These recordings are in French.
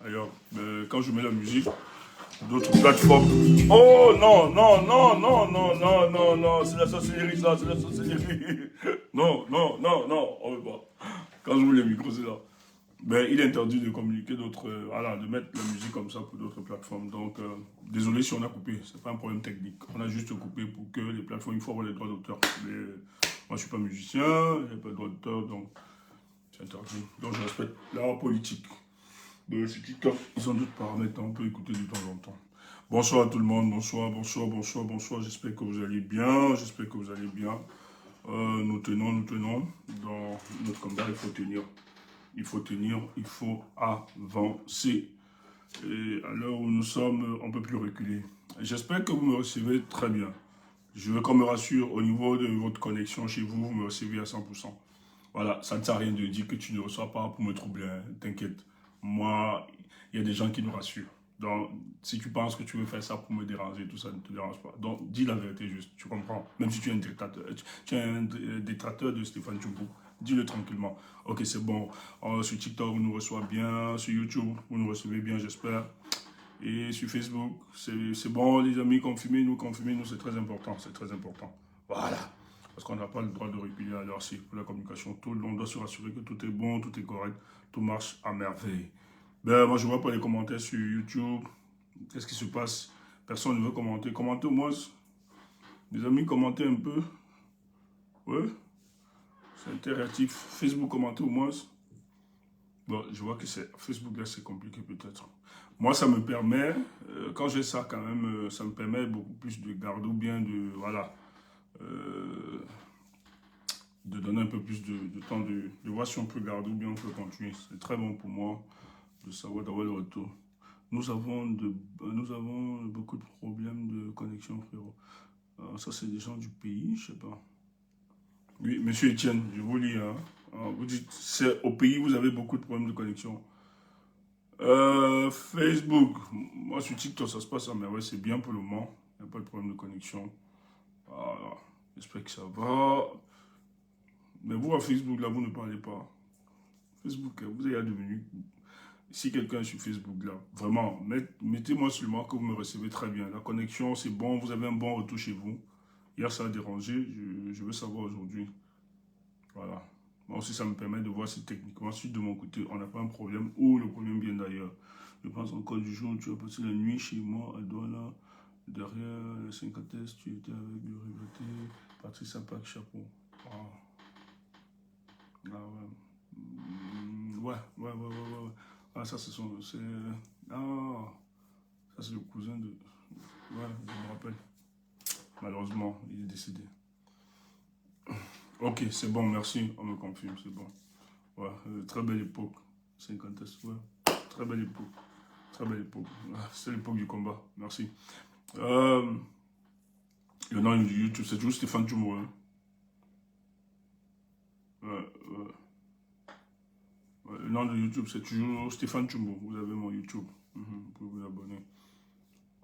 Ailleurs, quand je mets la musique, d'autres plateformes. Oh non, non, non, non, non, non, non, non, c'est la sorcellerie, ça, c'est la sorcellerie. Non, non, non, non, on veut pas. Quand je mets le micro, c'est là. Ben, il est interdit de communiquer d'autres, voilà, de mettre la musique comme ça pour d'autres plateformes. Donc, désolé si on a coupé, c'est pas un problème technique. On a juste coupé pour que les plateformes, il faut avoir les droits d'auteur. Moi, je suis pas musicien, j'ai pas de droits d'auteur, donc c'est interdit. Donc, je respecte la politique. Sur TikTok, ils ont d'autres paramètres, on peut écouter de temps en temps. Bonsoir à tout le monde, bonsoir, bonsoir, bonsoir, bonsoir. J'espère que vous allez bien, j'espère que vous allez bien. Nous tenons. Dans notre combat, il faut tenir. Il faut tenir, il faut avancer. Et à l'heure où nous sommes, on ne peut plus reculer. J'espère que vous me recevez très bien. Je veux qu'on me rassure au niveau de votre connexion chez vous, vous me recevez à 100%. Voilà, ça ne sert à rien de dire que tu ne reçois pas pour me troubler, hein. T'inquiète. Moi, il y a des gens qui nous rassurent. Donc, si tu penses que tu veux faire ça pour me déranger, tout ça ne te dérange pas. Donc, dis la vérité juste, tu comprends. Même si tu es un détracteur, tu es un détracteur de Stéphane Tchoubou, dis-le tranquillement. Ok, c'est bon. Sur TikTok, vous nous recevez bien. Sur YouTube, vous nous recevez bien, j'espère. Et sur Facebook, c'est bon, les amis, confirmez-nous, c'est très important, c'est très important. Voilà. Parce qu'on n'a pas le droit de reculer à l'heure-ci pour la communication. On doit se rassurer que tout est bon, tout est correct, tout marche à merveille. Ben, moi, je vois pas les commentaires sur YouTube. Qu'est-ce qui se passe? Personne ne veut commenter. Commentez au moins. Les amis, commentez un peu. Ouais, c'est interactif. Facebook, commentez au moins. Bon, je vois que c'est Facebook, là, c'est compliqué peut-être. Moi, ça me permet, quand j'ai ça quand même, ça me permet beaucoup plus de garder ou bien de, voilà, euh, de donner un peu plus de temps de voir si on peut garder ou bien on peut continuer. C'est très bon pour moi de savoir d'avoir le retour. Nous avons beaucoup de problèmes de connexion, frérot. Ça, c'est des gens du pays, je sais pas. Oui, monsieur Etienne, je vous lis, hein. Vous dites, c'est au pays, vous avez beaucoup de problèmes de connexion. Facebook, moi sur TikTok ça se passe à merveille, c'est bien pour le moment, il n'y a pas de problème de connexion. Voilà, j'espère que ça va. Mais vous à Facebook là, vous ne parlez pas. Facebook, vous avez devenu. Si quelqu'un est sur Facebook là, vraiment, mettez-moi seulement que vous me recevez très bien. La connexion c'est bon, vous avez un bon retour chez vous. Hier ça a dérangé, je veux savoir aujourd'hui. Voilà. Moi aussi ça me permet de voir si techniquement, si de mon côté on n'a pas un problème ou le problème vient d'ailleurs. Je pense encore du jour où tu as passé la nuit chez moi à Douala, derrière la 50S, tu étais avec le regretté Patrice Apac Chapeau. Ah, ah ouais. Ouais. Ah, ça, ah, ça, c'est le cousin de. Ouais, je me rappelle. Malheureusement, il est décédé. Ok, c'est bon, merci. On me confirme, c'est bon. Ouais, très belle époque. 50S, ouais. Très belle époque. Très belle époque. C'est l'époque du combat. Merci. Le nom du YouTube, c'est toujours Stéphane Tchoumou. Hein. Ouais. Le nom de YouTube, c'est toujours Stéphane Tchoumou. Vous avez mon YouTube. Vous pouvez vous abonner.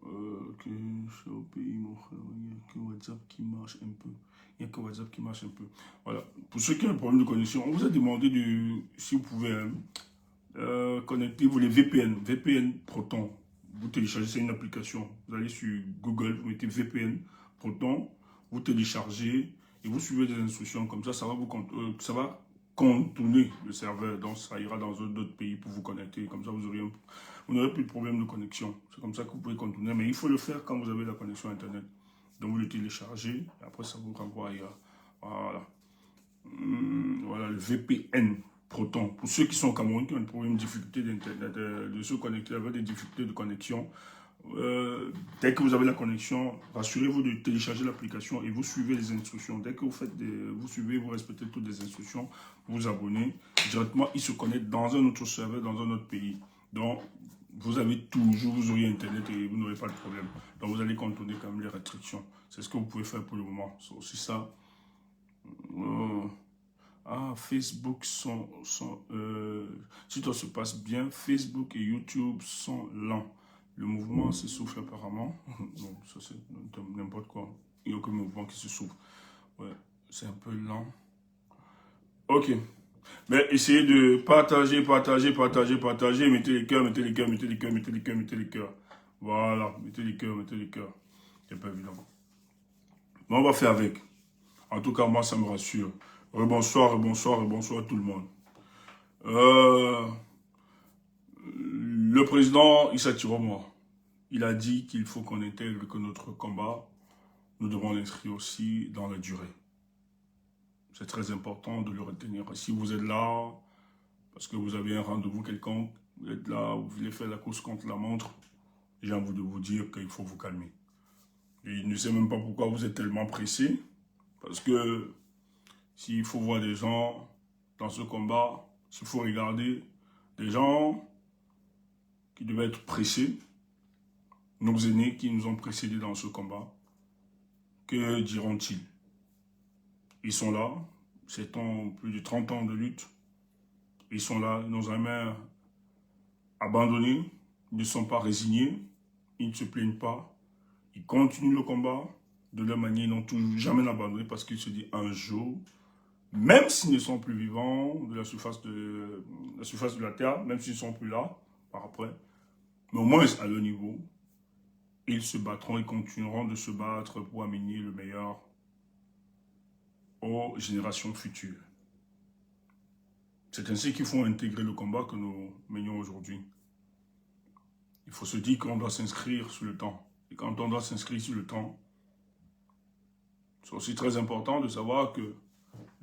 Ok, je suis au pays, mon frère. Il n'y a que WhatsApp qui marche un peu. Il n'y a que WhatsApp qui marche un peu. Voilà. Pour ceux qui ont un problème de connexion, on vous a demandé si vous pouvez connecter vous les VPN. VPN Proton. Vous téléchargez, c'est une application. Vous allez sur Google, vous mettez VPN Proton, vous téléchargez et vous suivez des instructions comme ça va ça va contourner le serveur. Donc ça ira dans d'autres pays pour vous connecter. Comme ça, vous n'aurez plus de problème de connexion. C'est comme ça que vous pouvez contourner. Mais il faut le faire quand vous avez la connexion Internet. Donc vous le téléchargez et après ça vous renvoie ailleurs. Voilà. Voilà le VPN Proton. Pour ceux qui sont au Cameroun, qui ont un problème de difficulté d'Internet, de se connecter avec des difficultés de connexion, dès que vous avez la connexion, rassurez-vous de télécharger l'application et vous suivez les instructions. Dès que vous suivez, vous respectez toutes les instructions, vous vous abonnez, directement, il se connecte dans un autre serveur, dans un autre pays. Donc, vous aurez Internet et vous n'aurez pas de problème. Donc, vous allez contourner quand même les restrictions. C'est ce que vous pouvez faire pour le moment. C'est aussi ça. Facebook si tout se passe bien, Facebook et YouTube sont lents. Le mouvement s'essouffle apparemment. Bon, ça c'est n'importe quoi. Il n'y a aucun mouvement qui s'essouffle. Ouais, c'est un peu lent. Ok. Mais essayez de partager. Mettez les cœurs. Voilà, mettez les cœurs. C'est pas évident. Mais on va faire avec. En tout cas, moi, ça me rassure. Bonsoir tout le monde. Le président Issa Tiroma, il a dit qu'il faut qu'on intègre que notre combat, nous devons l'inscrire aussi dans la durée. C'est très important de le retenir. Si vous êtes là, parce que vous avez un rendez-vous quelconque, Vous êtes là, vous voulez faire la course contre la montre. J'ai envie de vous dire qu'il faut vous calmer. Et il ne sait même pas pourquoi vous êtes tellement pressé. Parce que s'il faut voir des gens dans ce combat, s'il faut regarder des gens qui devaient être pressés, nos aînés qui nous ont précédés dans ce combat, que diront-ils? Ils sont là, c'est plus de 30 ans de lutte. Ils sont là, ils n'ont jamais abandonné, ils ne sont pas résignés, ils ne se plaignent pas. Ils continuent le combat de leur manière, ils n'ont toujours jamais abandonné parce qu'ils se disent un jour, même s'ils ne sont plus vivants de la surface de la terre, même s'ils ne sont plus là par après, mais au moins à leur niveau, ils se battront et continueront de se battre pour amener le meilleur aux générations futures. C'est ainsi qu'il faut intégrer le combat que nous menons aujourd'hui. Il faut se dire qu'on doit s'inscrire sur le temps. Et quand on doit s'inscrire sur le temps, c'est aussi très important de savoir que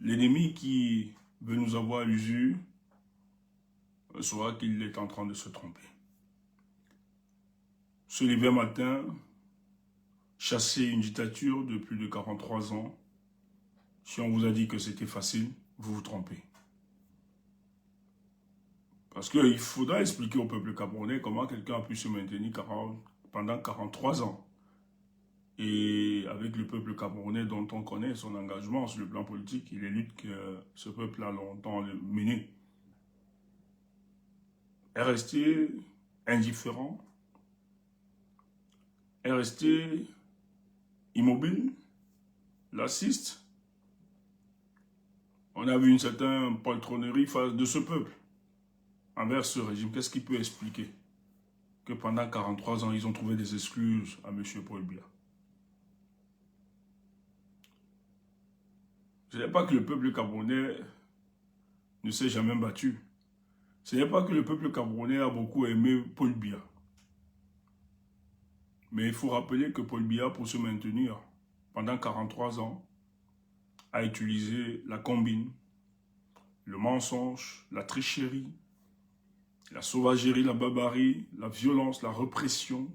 l'ennemi qui veut nous avoir à l'usure saura qu'il est en train de se tromper. Se lever un matin, chasser une dictature de plus de 43 ans, si on vous a dit que c'était facile, vous vous trompez. Parce qu'il faudra expliquer au peuple camerounais comment quelqu'un a pu se maintenir pendant 43 ans. Et avec le peuple camerounais dont on connaît son engagement sur le plan politique et les luttes que ce peuple a longtemps menées, est resté indifférent, est resté immobile, lassiste. On a vu une certaine poltronnerie face de ce peuple envers ce régime. Qu'est-ce qui peut expliquer que pendant 43 ans, ils ont trouvé des excuses à M. Paul Biya? Ce n'est pas que le peuple camerounais ne s'est jamais battu. Ce n'est pas que le peuple camerounais a beaucoup aimé Paul Biya. Mais il faut rappeler que Paul Biya, pour se maintenir pendant 43 ans, a utilisé la combine, le mensonge, la tricherie, la sauvagerie, la barbarie, la violence, la répression,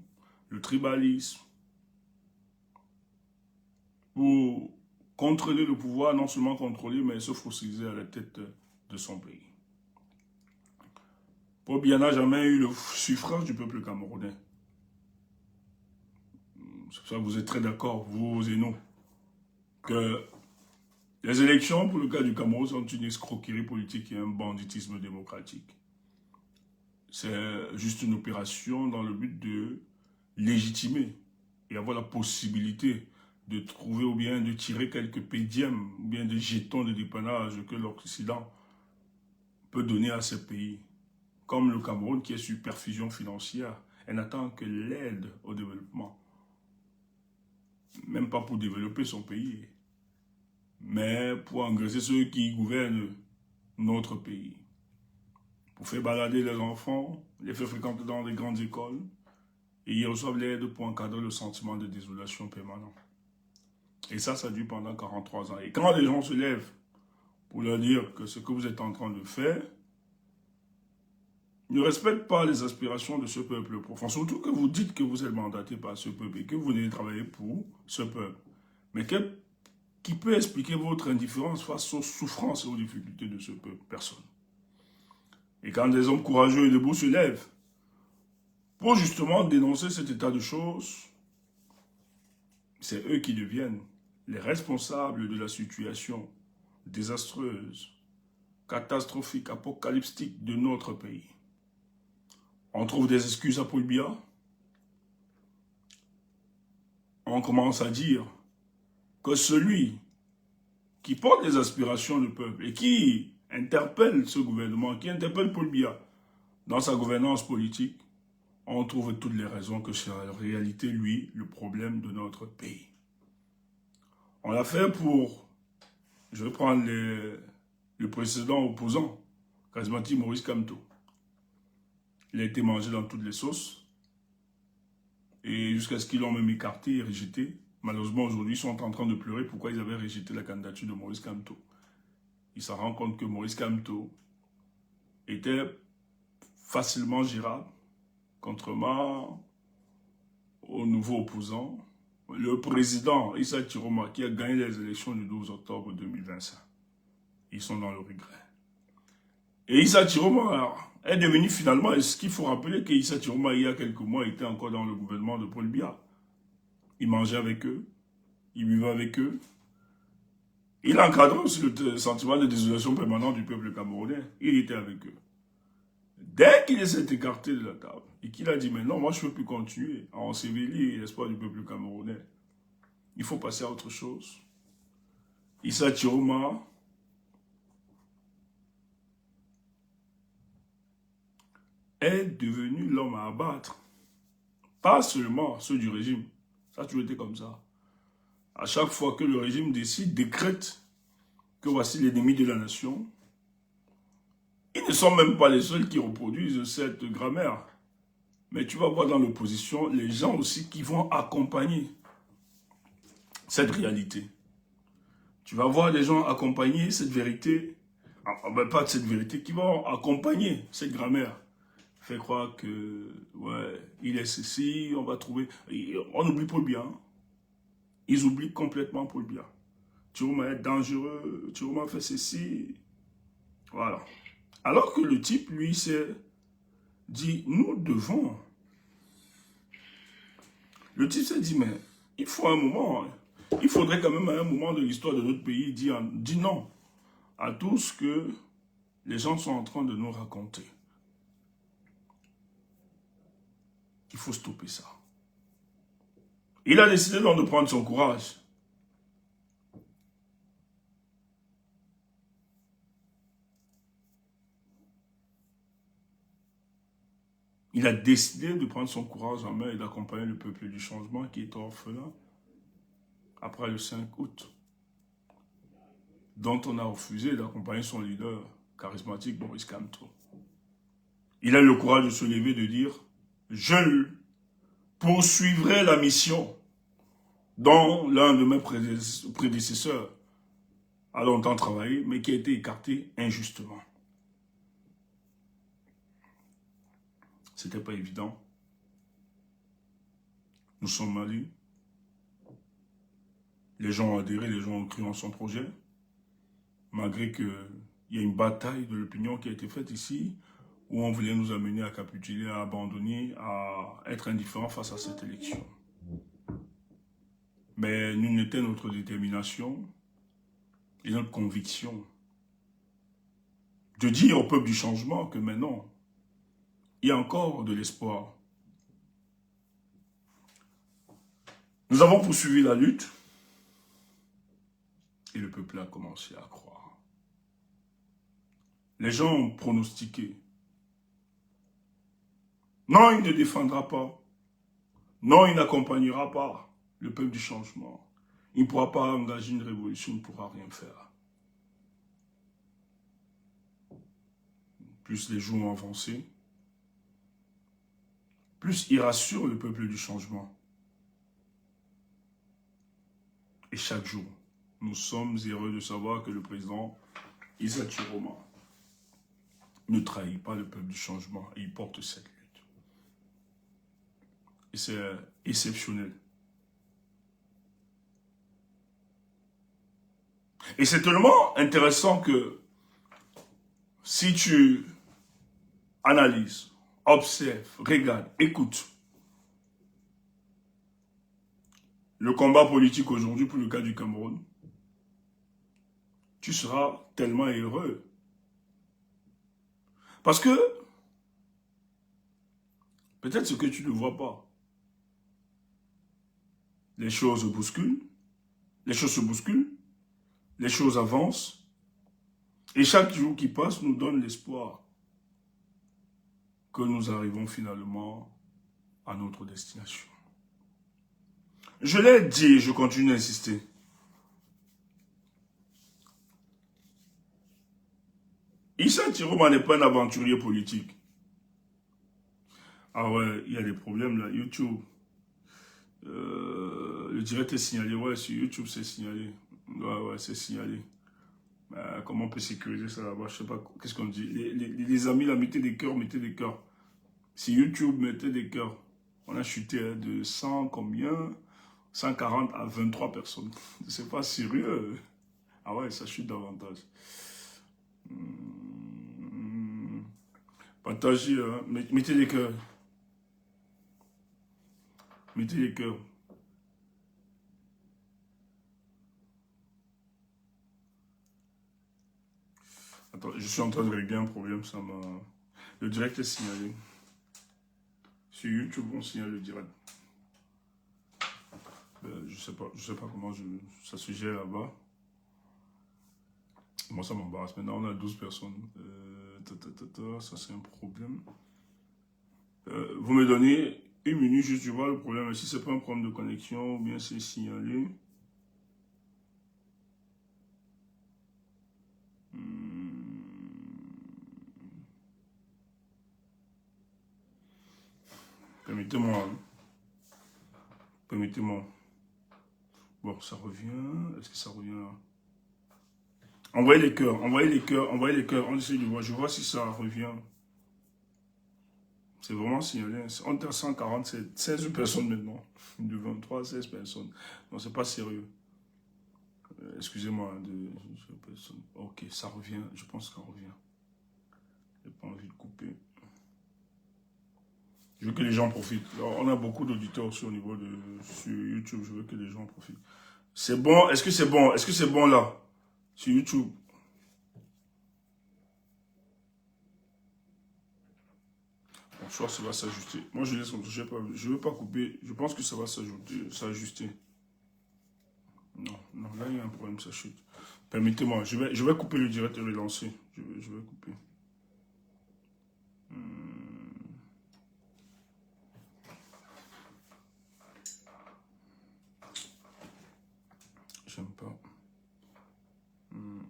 le tribalisme, pour contrôler le pouvoir, non seulement contrôler, mais se fossiliser à la tête de son pays. Paul Biya n'a jamais eu le suffrage du peuple camerounais. C'est pour ça que vous êtes très d'accord, vous et nous, que les élections, pour le cas du Cameroun, sont une escroquerie politique et un banditisme démocratique. C'est juste une opération dans le but de légitimer et avoir la possibilité de trouver ou bien de tirer quelques pédièmes ou bien des jetons de dépannage que l'Occident peut donner à ces pays. Comme le Cameroun qui est sur perfusion financière, elle n'attend que l'aide au développement. Même pas pour développer son pays, mais pour engraisser ceux qui gouvernent notre pays. Pour faire balader les enfants, les faire fréquenter dans les grandes écoles, et ils reçoivent l'aide pour encadrer le sentiment de désolation permanent. Et ça dure pendant 43 ans. Et quand les gens se lèvent pour leur dire que ce que vous êtes en train de faire ne respecte pas les aspirations de ce peuple profond, surtout que vous dites que vous êtes mandaté par ce peuple et que vous venez travailler pour ce peuple. Mais qui peut expliquer votre indifférence face aux souffrances et aux difficultés de ce peuple? Personne. Et quand des hommes courageux et debout se lèvent pour justement dénoncer cet état de choses, c'est eux qui deviennent les responsables de la situation désastreuse, catastrophique, apocalyptique de notre pays. On trouve des excuses à Paul Biya. On commence à dire que celui qui porte les aspirations du peuple et qui interpelle ce gouvernement, qui interpelle Paul Biya dans sa gouvernance politique, on trouve toutes les raisons que c'est en réalité lui le problème de notre pays. On l'a fait pour, je vais prendre le précédent opposant, charismatique Maurice Kamto. Il a été mangé dans toutes les sauces. Et jusqu'à ce qu'ils l'ont même écarté et rejeté. Malheureusement, aujourd'hui, ils sont en train de pleurer pourquoi ils avaient rejeté la candidature de Maurice Kamto. Ils se rendent compte que Maurice Kamto était facilement gérable, contrairement au nouveau opposant, le président Issa Chiroma, qui a gagné les élections du 12 octobre 2025. Ils sont dans le regret. Et Issa Chiroma est devenu finalement, ce qu'il faut rappeler que Issa Chiroma, il y a quelques mois, était encore dans le gouvernement de Paul Biya. Il mangeait avec eux, il vivait avec eux. Il encadrait aussi le sentiment de désolation permanente du peuple camerounais. Il était avec eux. Dès qu'il s'est écarté de la table et qu'il a dit, mais non, moi je ne peux plus continuer à ensevelir l'espoir du peuple camerounais. Il faut passer à autre chose. Issa Chiroma est devenu l'homme à abattre. Pas seulement ceux du régime. Ça a toujours été comme ça. À chaque fois que le régime décide, décrète que voici l'ennemi de la nation, ils ne sont même pas les seuls qui reproduisent cette grammaire. Mais tu vas voir dans l'opposition les gens aussi qui vont accompagner cette réalité. Tu vas voir des gens accompagner cette vérité, pas cette vérité, qui vont accompagner cette grammaire. Fait croire que, ouais, il est ceci, on va trouver... On oublie Paul Biya. Ils oublient complètement Paul Biya. Chiroma est dangereux, Chiroma fait ceci. Voilà. Alors que le type, lui, s'est dit, nous devons. Le type s'est dit, mais il faut un moment, il faudrait quand même à un moment de l'histoire de notre pays dire non à tout ce que les gens sont en train de nous raconter. Il faut stopper ça. Il a décidé donc de prendre son courage. Il a décidé de prendre son courage en main et d'accompagner le peuple du changement qui est orphelin après le 5 août, dont on a refusé d'accompagner son leader charismatique, Maurice Kamto. Il a eu le courage de se lever, de dire « Je poursuivrai la mission dont l'un de mes prédécesseurs a longtemps travaillé, mais qui a été écarté injustement. » C'était pas évident. Nous sommes allés. Les gens ont adhéré, les gens ont cru en son projet. Malgré qu'il y a une bataille de l'opinion qui a été faite ici, où on voulait nous amener à capituler, à abandonner, à être indifférents face à cette élection. Mais nous n'était notre détermination et notre conviction de dire au peuple du changement que maintenant, il y a encore de l'espoir. Nous avons poursuivi la lutte et le peuple a commencé à croire. Les gens ont pronostiqué. Non, il ne défendra pas. Non, il n'accompagnera pas le peuple du changement. Il ne pourra pas engager une révolution, il ne pourra rien faire. Plus les jours ont avancé, plus il rassure le peuple du changement. Et chaque jour, nous sommes heureux de savoir que le président Issa Chiroma ne trahit pas le peuple du changement et il porte cette lutte. Et c'est exceptionnel. Et c'est tellement intéressant que si tu analyses, observes, regardes, écoutes le combat politique aujourd'hui pour le cas du Cameroun, tu seras tellement heureux. Parce que, peut-être ce que tu ne vois pas, les choses bousculent, les choses se bousculent, les choses avancent, et chaque jour qui passe nous donne l'espoir que nous arrivons finalement à notre destination. Je l'ai dit et je continue d'insister. Issa Chiroma n'est pas un aventurier politique. Ah ouais, il y a des problèmes là. YouTube. Le direct est signalé. Ouais, sur YouTube, c'est signalé. Ouais, c'est signalé. Comment on peut sécuriser ça là-bas? Je sais pas, qu'est-ce qu'on dit? Les amis, là, mettez des cœurs, mettez des cœurs. Si YouTube mettait des cœurs, on a chuté de 100 combien? 140 à 23 personnes. C'est pas sérieux. Ah ouais, ça chute davantage. Partagez, hein. Mettez des cœurs. Mettez des cœurs. Attends, je suis en train de régler un problème, ça m'a... Le direct est signalé. Sur YouTube, on signale le direct. Je sais pas comment ça se gère là-bas. Moi, ça m'embarrasse. Maintenant, on a 12 personnes. Ça, c'est un problème. Vous me donnez une minute, juste, je vois le problème. Si c'est pas un problème de connexion, ou bien c'est signalé. Permettez-moi. Hein. Permettez-moi. Bon, ça revient. Est-ce que ça revient là? Envoyez les cœurs, envoyez les cœurs, envoyez les cœurs. On essaie de voir. Je vois si ça revient. C'est vraiment signalé. On est à 147. 16 personnes maintenant. De 23 à 16 personnes. Non, c'est pas sérieux. Excusez-moi. Ok, ça revient. Je pense que ça revient. J'ai pas envie de couper. Je veux que les gens profitent. Alors, on a beaucoup d'auditeurs aussi au niveau de sur YouTube. Je veux que les gens profitent. C'est bon. Est-ce que c'est bon? Est-ce que c'est bon là? Sur YouTube. Bon, soit ça va s'ajuster. Moi, je laisse comme ça. Je ne veux pas couper. Je pense que ça va s'ajuster. Non, non, là, il y a un problème, ça chute. Permettez-moi. Je vais couper le direct et le lancer. Je vais couper. J'aime pas.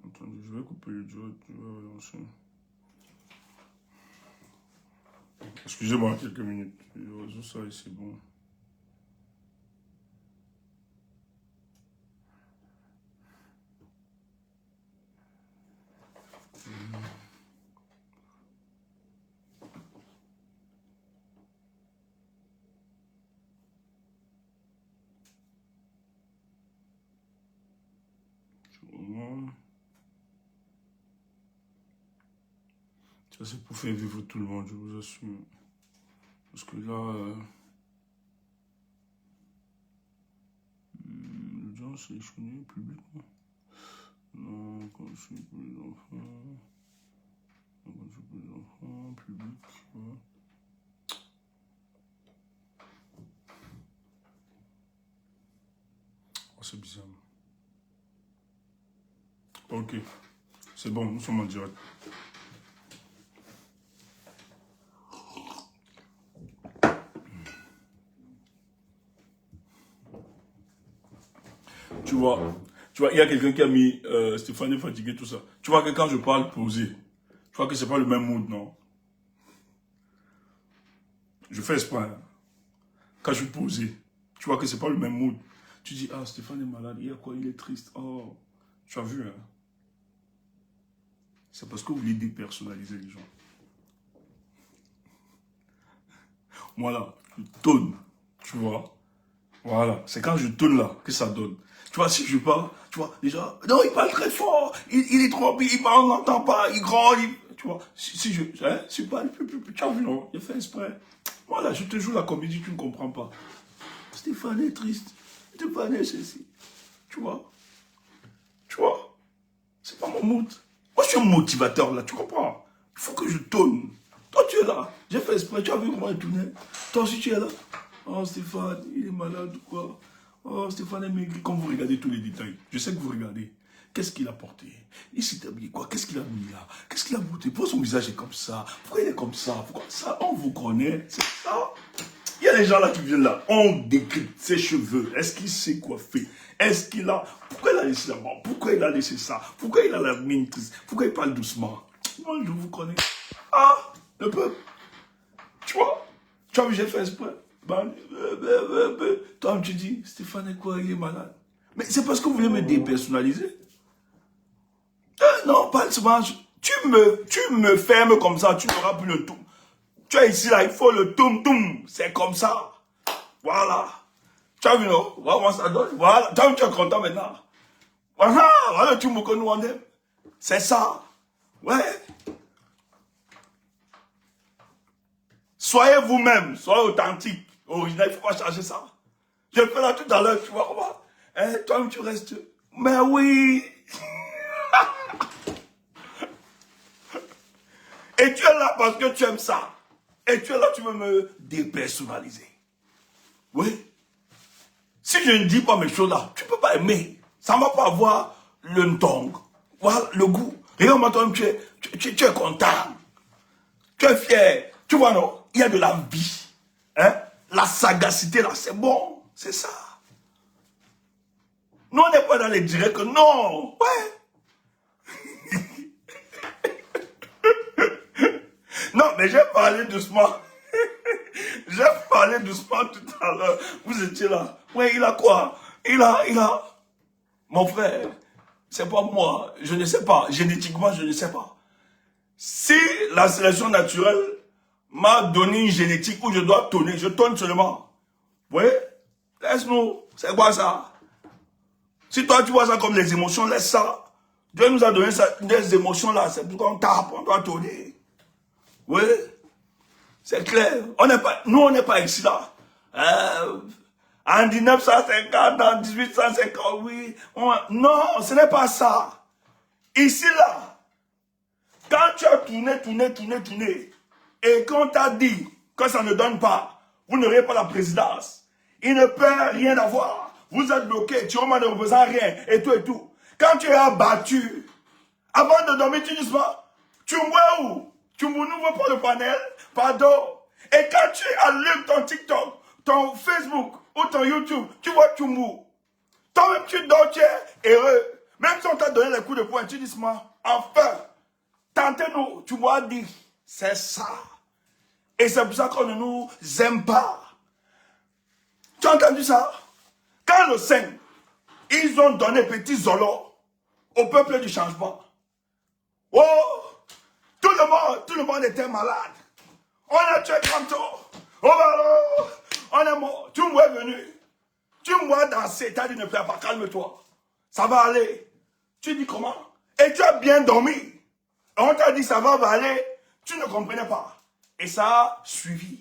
Attendez, je vais couper le direct, je vais relancer. Excusez-moi, quelques minutes. Je réseau ça et c'est bon. Ça, c'est pour faire vivre tout le monde, je vous assure. Parce que là, les gens sélectionnés, public. Non, quand je suis pour les enfants. Quand je suis pour les enfants, public. Ouais. Oh, c'est bizarre. Ok, c'est bon, nous sommes en direct. Tu vois, il y a quelqu'un qui a mis Stéphane est fatigué, tout ça. Tu vois que quand je parle posé, tu vois que c'est pas le même mood, non? Je fais exprès. Hein. Quand je suis posé, tu vois que c'est pas le même mood. Tu dis, ah, Stéphane est malade, il y a quoi, il est triste. Oh, tu as vu, hein? C'est parce que vous voulez dépersonnaliser les gens. Moi là, je tonne, tu vois. Voilà, c'est quand je tonne là que ça donne. Tu vois, si je parle, tu vois, déjà, non, il parle très fort, il est trop, il parle, on n'entend pas, il grogne, tu vois. Si je parle, tu as vu, non, il fait exprès. Voilà, je te joue la comédie, tu ne comprends pas. Stéphane est triste, Stéphane est ceci, tu vois. Tu vois, c'est pas mon mood. Moi, je suis un motivateur, là, tu comprends. Il faut que je tonne. Toi, tu es là, j'ai fait exprès, tu as vu comment il tournait. Toi aussi, tu es là. Oh, Stéphane, il est malade ou quoi? Oh, Stéphane est maigri. Quand vous regardez tous les détails, je sais que vous regardez. Qu'est-ce qu'il a porté? Il s'est habillé quoi? Qu'est-ce qu'il a mis là? Qu'est-ce qu'il a monté? Pourquoi son visage est comme ça? Pourquoi il est comme ça? Pourquoi ça? On vous connaît, c'est ça. Il y a des gens là qui viennent là. On décrypte ses cheveux. Est-ce qu'il s'est coiffé? Est-ce qu'il a... Pourquoi il a laissé la barbe? Pourquoi il a laissé ça? Pourquoi il a la mine triste? Pourquoi il parle doucement? Moi, je vous connais. Ah, le peuple. Tu vois? Tu as vu, j'ai fait exprès. Toi, tu dis, Stéphane est quoi, il est malade. Mais c'est parce que vous voulez me dépersonnaliser. Non, pas souvent. Tu me fermes comme ça, tu n'auras plus le tout. Tu es ici, là, il faut le toum-toum. C'est comme ça. Voilà. Tu as vu, non? Voilà comment ça donne. Voilà. Tu es content maintenant. Voilà le toum que nous on aime. C'est ça. Ouais. Soyez vous-même. Soyez authentique. Original. Il ne faut pas changer ça. Je fais là tout à l'heure. Tu vois comment? Toi, tu restes. Mais oui. Et tu es là parce que tu aimes ça. Et tu es là, tu veux me dépersonnaliser. Oui. Si je ne dis pas mes choses là, tu ne peux pas aimer. Ça ne va pas avoir le tong. Voilà, le goût. Regarde maintenant, tu es content. Tu es fier. Tu vois, non? Il y a de la vie. Hein? La sagacité là, c'est bon. C'est ça. Nous, on n'est pas dans les directs. Non. Ouais. Non, mais j'ai parlé doucement. J'ai parlé doucement tout à l'heure. Vous étiez là. Oui, il a quoi? Il a... Mon frère, c'est pas moi. Je ne sais pas. Génétiquement, je ne sais pas. Si la sélection naturelle m'a donné une génétique où je dois tonner, je tonne seulement. Oui? Laisse-nous. C'est quoi ça? Si toi, tu vois ça comme les émotions, laisse ça. Dieu nous a donné ça, des émotions là. C'est pour qu'on tape, on doit tonner. Oui, c'est clair. Nous, on n'est pas ici là. En 1950, en 1850, oui. Non, ce n'est pas ça. Ici là, quand tu as tourné, et qu'on t'a dit que ça ne donne pas, vous n'aurez pas la présidence, il ne peut rien avoir. Vous êtes bloqué, tu ne représentes rien, et tout. Quand tu es abattu, avant de dormir, tu dis pas, tu vois où? Tu n'ouvres pas le panel, pardon. Et quand tu allumes ton TikTok, ton Facebook ou ton YouTube, tu vois Tchumou. Toi-même, tu dors, tu es heureux. Même si on t'a donné les coups de poing, tu dis, enfin, tentez-nous, tu m'as dit, c'est ça. Et c'est pour ça qu'on ne nous aime pas. Tu as entendu ça? Quand le 5, ils ont donné petit Zolo au peuple du changement. Oh! Tout le monde était malade. On a tué Kanto. Oh, on est mort. Tu me vois venu. Tu me vois danser. Tu as dit ne pleure pas, calme-toi. Ça va aller. Tu dis comment? Et tu as bien dormi. On t'a dit ça va aller. Tu ne comprenais pas. Et ça a suivi.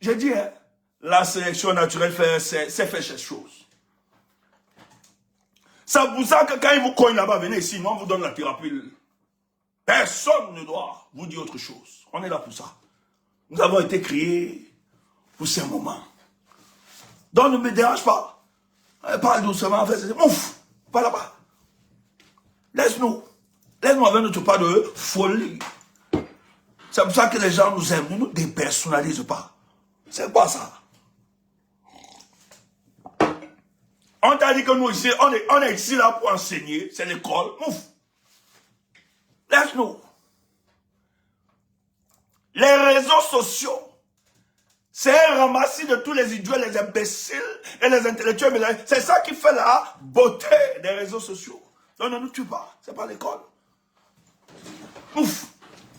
J'ai dit, hein, la sélection naturelle c'est faire cette chose. C'est pour ça que quand ils vous cognent là-bas, venez ici, nous on vous donne la thérapie. Personne ne doit vous dire autre chose. On est là pour ça. Nous avons été créés pour ces moments. Donc ne me dérange pas. Parle doucement, ouf, pas là-bas. Laisse-nous. Laisse-nous avec notre pas de folie. C'est pour ça que les gens nous aiment. Nous ne nous dépersonnalisent pas. C'est quoi ça? On t'a dit que nous ici, on est ici là pour enseigner. C'est l'école. Ouf. Laisse-nous. Les réseaux sociaux, c'est un ramassis de tous les idiots, les imbéciles et les intellectuels. C'est ça qui fait la beauté des réseaux sociaux. Donc ne nous tue pas. C'est pas l'école. Ouf.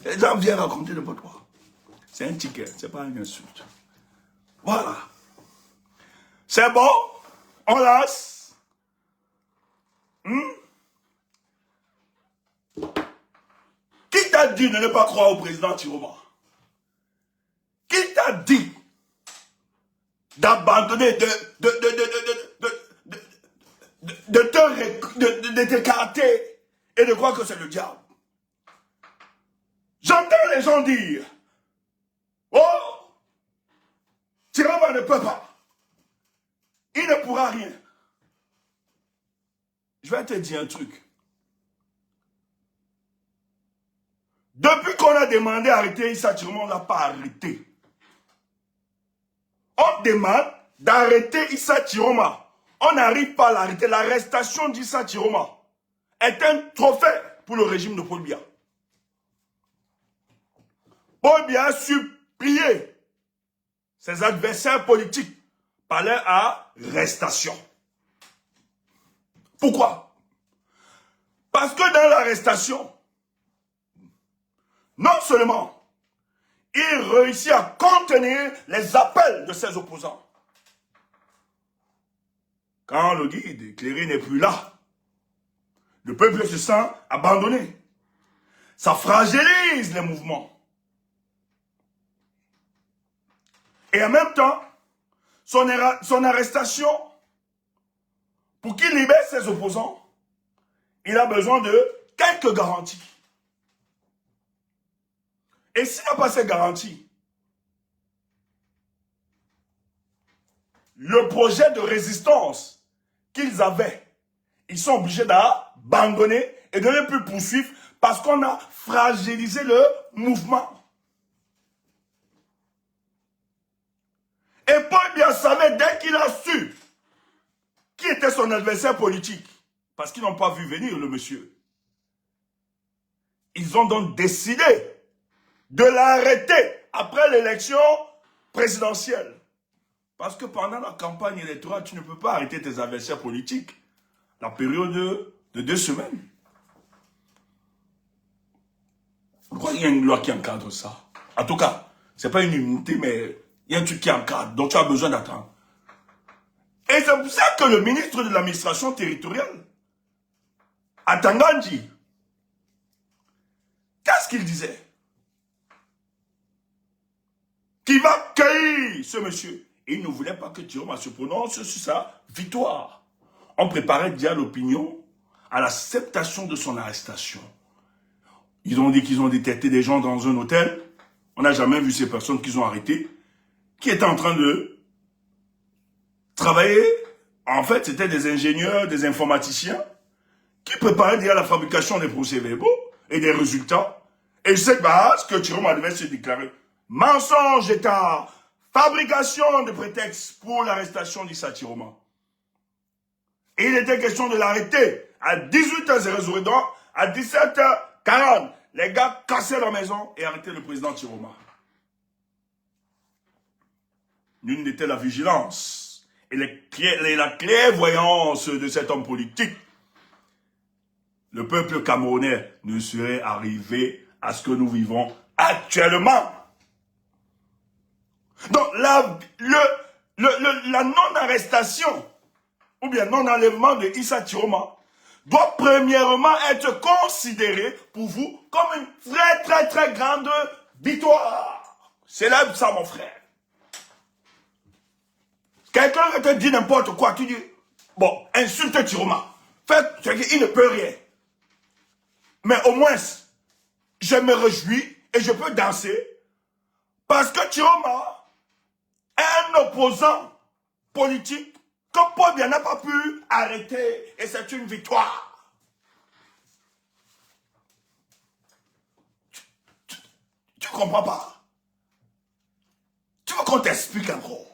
Les gens viennent raconter n'importe quoi. C'est un ticket. C'est pas une insulte. Voilà. C'est bon. On lance. Qui t'a dit de ne pas croire au président Chiroma? Qui t'a dit d'abandonner, de t'écarter et de croire que c'est le diable? J'entends les gens dire, oh, Chiroma ne peut pas. Il ne pourra rien. Je vais te dire un truc. Depuis qu'on a demandé d'arrêter Issa Chiroma, on ne l'a pas arrêté. On demande d'arrêter Issa Chiroma. On n'arrive pas à l'arrêter. L'arrestation d'Issa Chiroma est un trophée pour le régime de Paul Biya. Paul Biya a supplié ses adversaires politiques par leur arrestation. Pourquoi? Parce que dans l'arrestation, non seulement il réussit à contenir les appels de ses opposants. Quand le guide éclairé n'est plus là, le peuple se sent abandonné. Ça fragilise les mouvements. Et en même temps, son arrestation, pour qu'il libère ses opposants, il a besoin de quelques garanties. Et s'il n'a pas ces garanties, le projet de résistance qu'ils avaient, ils sont obligés d'abandonner et de ne plus poursuivre parce qu'on a fragilisé le mouvement. Et Paul Biya savait dès qu'il a su qui était son adversaire politique, parce qu'ils n'ont pas vu venir le monsieur. Ils ont donc décidé de l'arrêter après l'élection présidentielle. Parce que pendant la campagne électorale, tu ne peux pas arrêter tes adversaires politiques. La période de 2 semaines. Pourquoi il y a une loi qui encadre ça? En tout cas, ce n'est pas une immunité, mais il y a un truc qui encadre. Donc tu as besoin d'attendre. Et c'est pour ça que le ministre de l'administration territoriale, Atangandji, qu'est-ce qu'il disait? Qui va cueillir ce monsieur. Et il ne voulait pas que Tiroma se prononce sur sa victoire. On préparait déjà l'opinion à l'acceptation de son arrestation. Ils ont dit qu'ils ont détecté des gens dans un hôtel. On n'a jamais vu ces personnes qu'ils ont arrêtées, qui étaient en train de travailler. En fait, c'était des ingénieurs, des informaticiens, qui préparaient déjà la fabrication des procès-verbaux et des résultats. Et c'est base que Tiroma devait se déclarer. Mensonge d'État, fabrication de prétextes pour l'arrestation d'Issa Tiroma. Et il était question de l'arrêter à 18h00, donc à 17h40. Les gars cassaient leur maison et arrêtaient le président Tiroma. L'une était la vigilance et la clairvoyance de cet homme politique. Le peuple camerounais ne serait arrivé à ce que nous vivons actuellement. Donc, la non-arrestation ou bien non-enlèvement de Issa Tiroma doit premièrement être considérée pour vous comme une très très très grande victoire. Célèbre ça, mon frère. Quelqu'un te dit n'importe quoi, tu dis, bon, insulte Tiroma. Fait, il ne peut rien. Mais au moins, je me réjouis et je peux danser parce que Tiroma est un opposant politique que Paul Biya n'a pas pu arrêter et c'est une victoire. Tu comprends pas? Tu veux qu'on t'explique encore?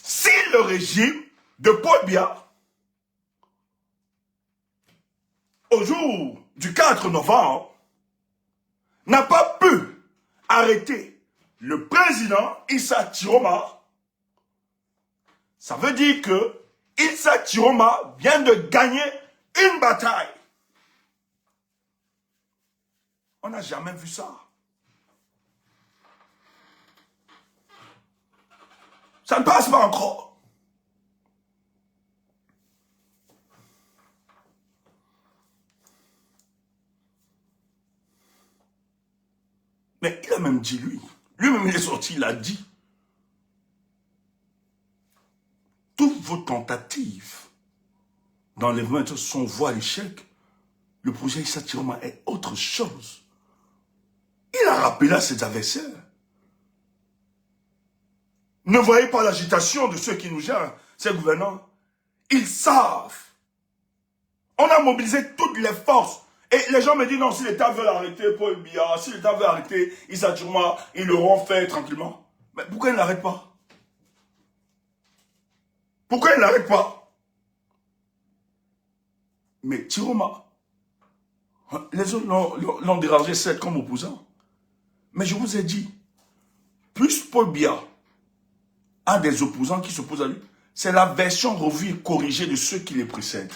Si le régime de Paul Biya, au jour du 4 novembre, n'a pas pu arrêter le président Issa Tiroma, ça veut dire que Issa Tiroma vient de gagner une bataille. On n'a jamais vu ça. Ça ne passe pas encore. Mais il a même dit lui-même il est sorti, il a dit, toutes vos tentatives d'enlèvement sont voie à l'échec. Le projet Issa Tiroma est autre chose. Il a rappelé à ses adversaires. Ne voyez pas l'agitation de ceux qui nous gèrent, ces gouvernants. Ils savent. On a mobilisé toutes les forces. Et les gens me disent, non, si l'État veut arrêter Paul Biya, si l'État veut arrêter Issa Tiroma, ils l'auront fait tranquillement. Mais pourquoi ils ne l'arrêtent pas? Pourquoi ils ne l'arrêtent pas? Mais Tiroma, les autres l'ont dérangé, certes, comme opposant. Mais je vous ai dit, plus Paul Biya a des opposants qui s'opposent à lui. C'est la version revue et corrigée de ceux qui les précèdent.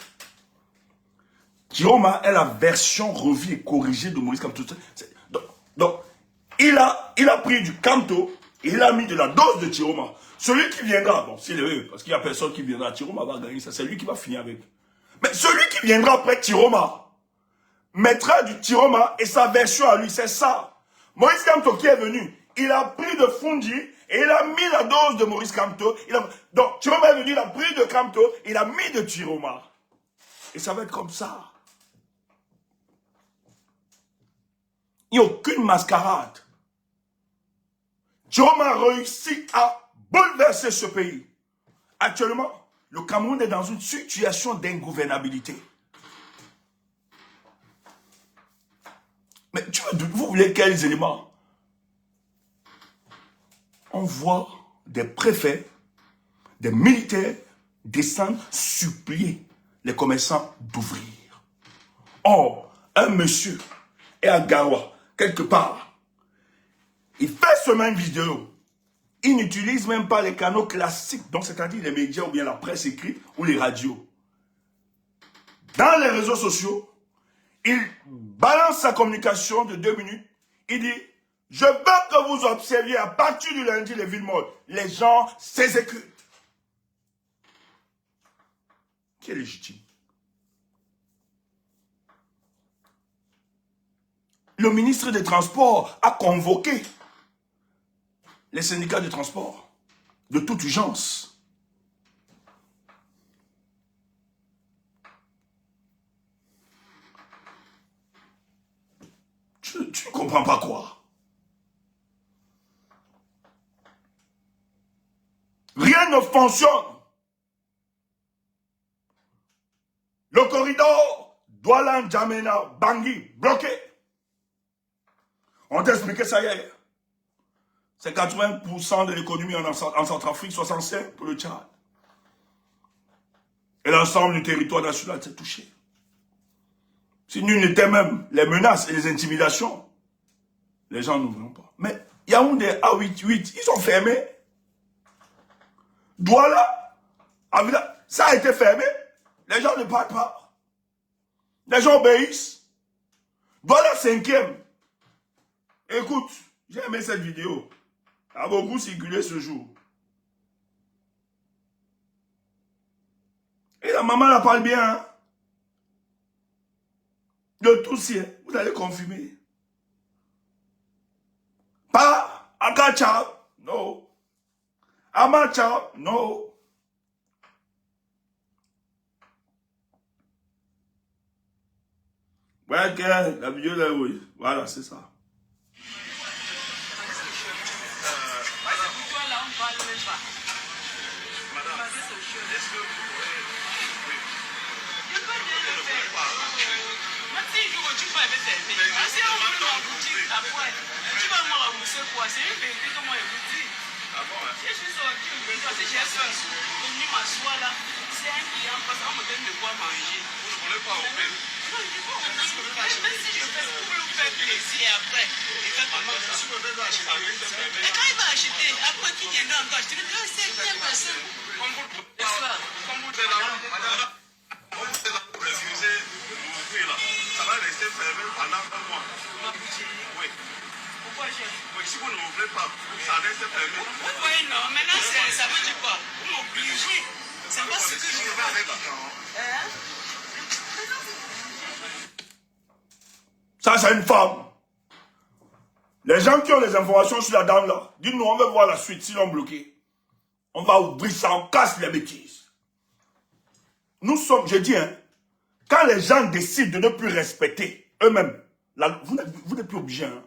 Tiroma est la version revue et corrigée de Maurice Kamto. Donc il a pris du Kamto et il a mis de la dose de Tiroma. Celui qui viendra, bon, parce qu'il n'y a personne qui viendra, Tiroma va gagner ça, c'est lui qui va finir avec. Mais celui qui viendra après Tiroma mettra du Tiroma et sa version à lui, c'est ça. Maurice Kamto qui est venu, il a pris de Fundi et il a mis la dose de Maurice Kamto. Donc Tiroma est venu, il a pris de Kamto, il a mis de Tiroma. Et ça va être comme ça. Il n'y a aucune mascarade. Tiroma a réussi à bouleverser ce pays. Actuellement, le Cameroun est dans une situation d'ingouvernabilité. Mais vous voulez quels éléments? On voit des préfets, des militaires descendre supplier les commerçants d'ouvrir. Or, un monsieur est à Gawa, quelque part. Il fait ce même vidéo. Il n'utilise même pas les canaux classiques, donc c'est-à-dire les médias ou bien la presse écrite ou les radios. Dans les réseaux sociaux, il balance sa communication de 2 minutes. Il dit, je veux que vous observiez à partir du lundi les villes mortes. Les gens s'exécutent. Qui est légitime? Le ministre des Transports a convoqué les syndicats de transport de toute urgence. Tu ne comprends pas quoi? Rien ne fonctionne. Le corridor Douala-N'Djamena-Bangui bloqué. On t'a expliqué ça hier. C'est 80% de l'économie en Centrafrique, 65% pour le Tchad. Et l'ensemble du territoire national s'est touché. Si nul n'était même les menaces et les intimidations, les gens n'ouvriront pas. Mais Yaoundé A88, ils sont fermés. Douala, ça a été fermé. Les gens ne partent pas. Les gens obéissent. Douala 5e. Écoute, j'ai aimé cette vidéo. A beaucoup circulé ce jour. Et la maman la parle bien. Hein? De tout sien, vous allez confirmer. Pas Akacha, non. Amacha, non. Ouais, la vidéo là, oui. Voilà, c'est ça. Ça va rester fermé pendant 1 mois. Oui. Pourquoi, chef? Oui, si vous ne m'ouvrez pas, ça reste fermé. Oui, non, maintenant, ça veut dire quoi? Vous m'obligez. C'est pas ce que je veux avec. Ça, c'est une femme. Les gens qui ont les informations sur la dame là, dites-nous, on veut voir la suite, s'ils l'ont bloqué. On va ouvrir ça, on casse les bêtises. Nous sommes, je dis, hein, quand les gens décident de ne plus respecter eux-mêmes, vous n'êtes plus obligés, hein,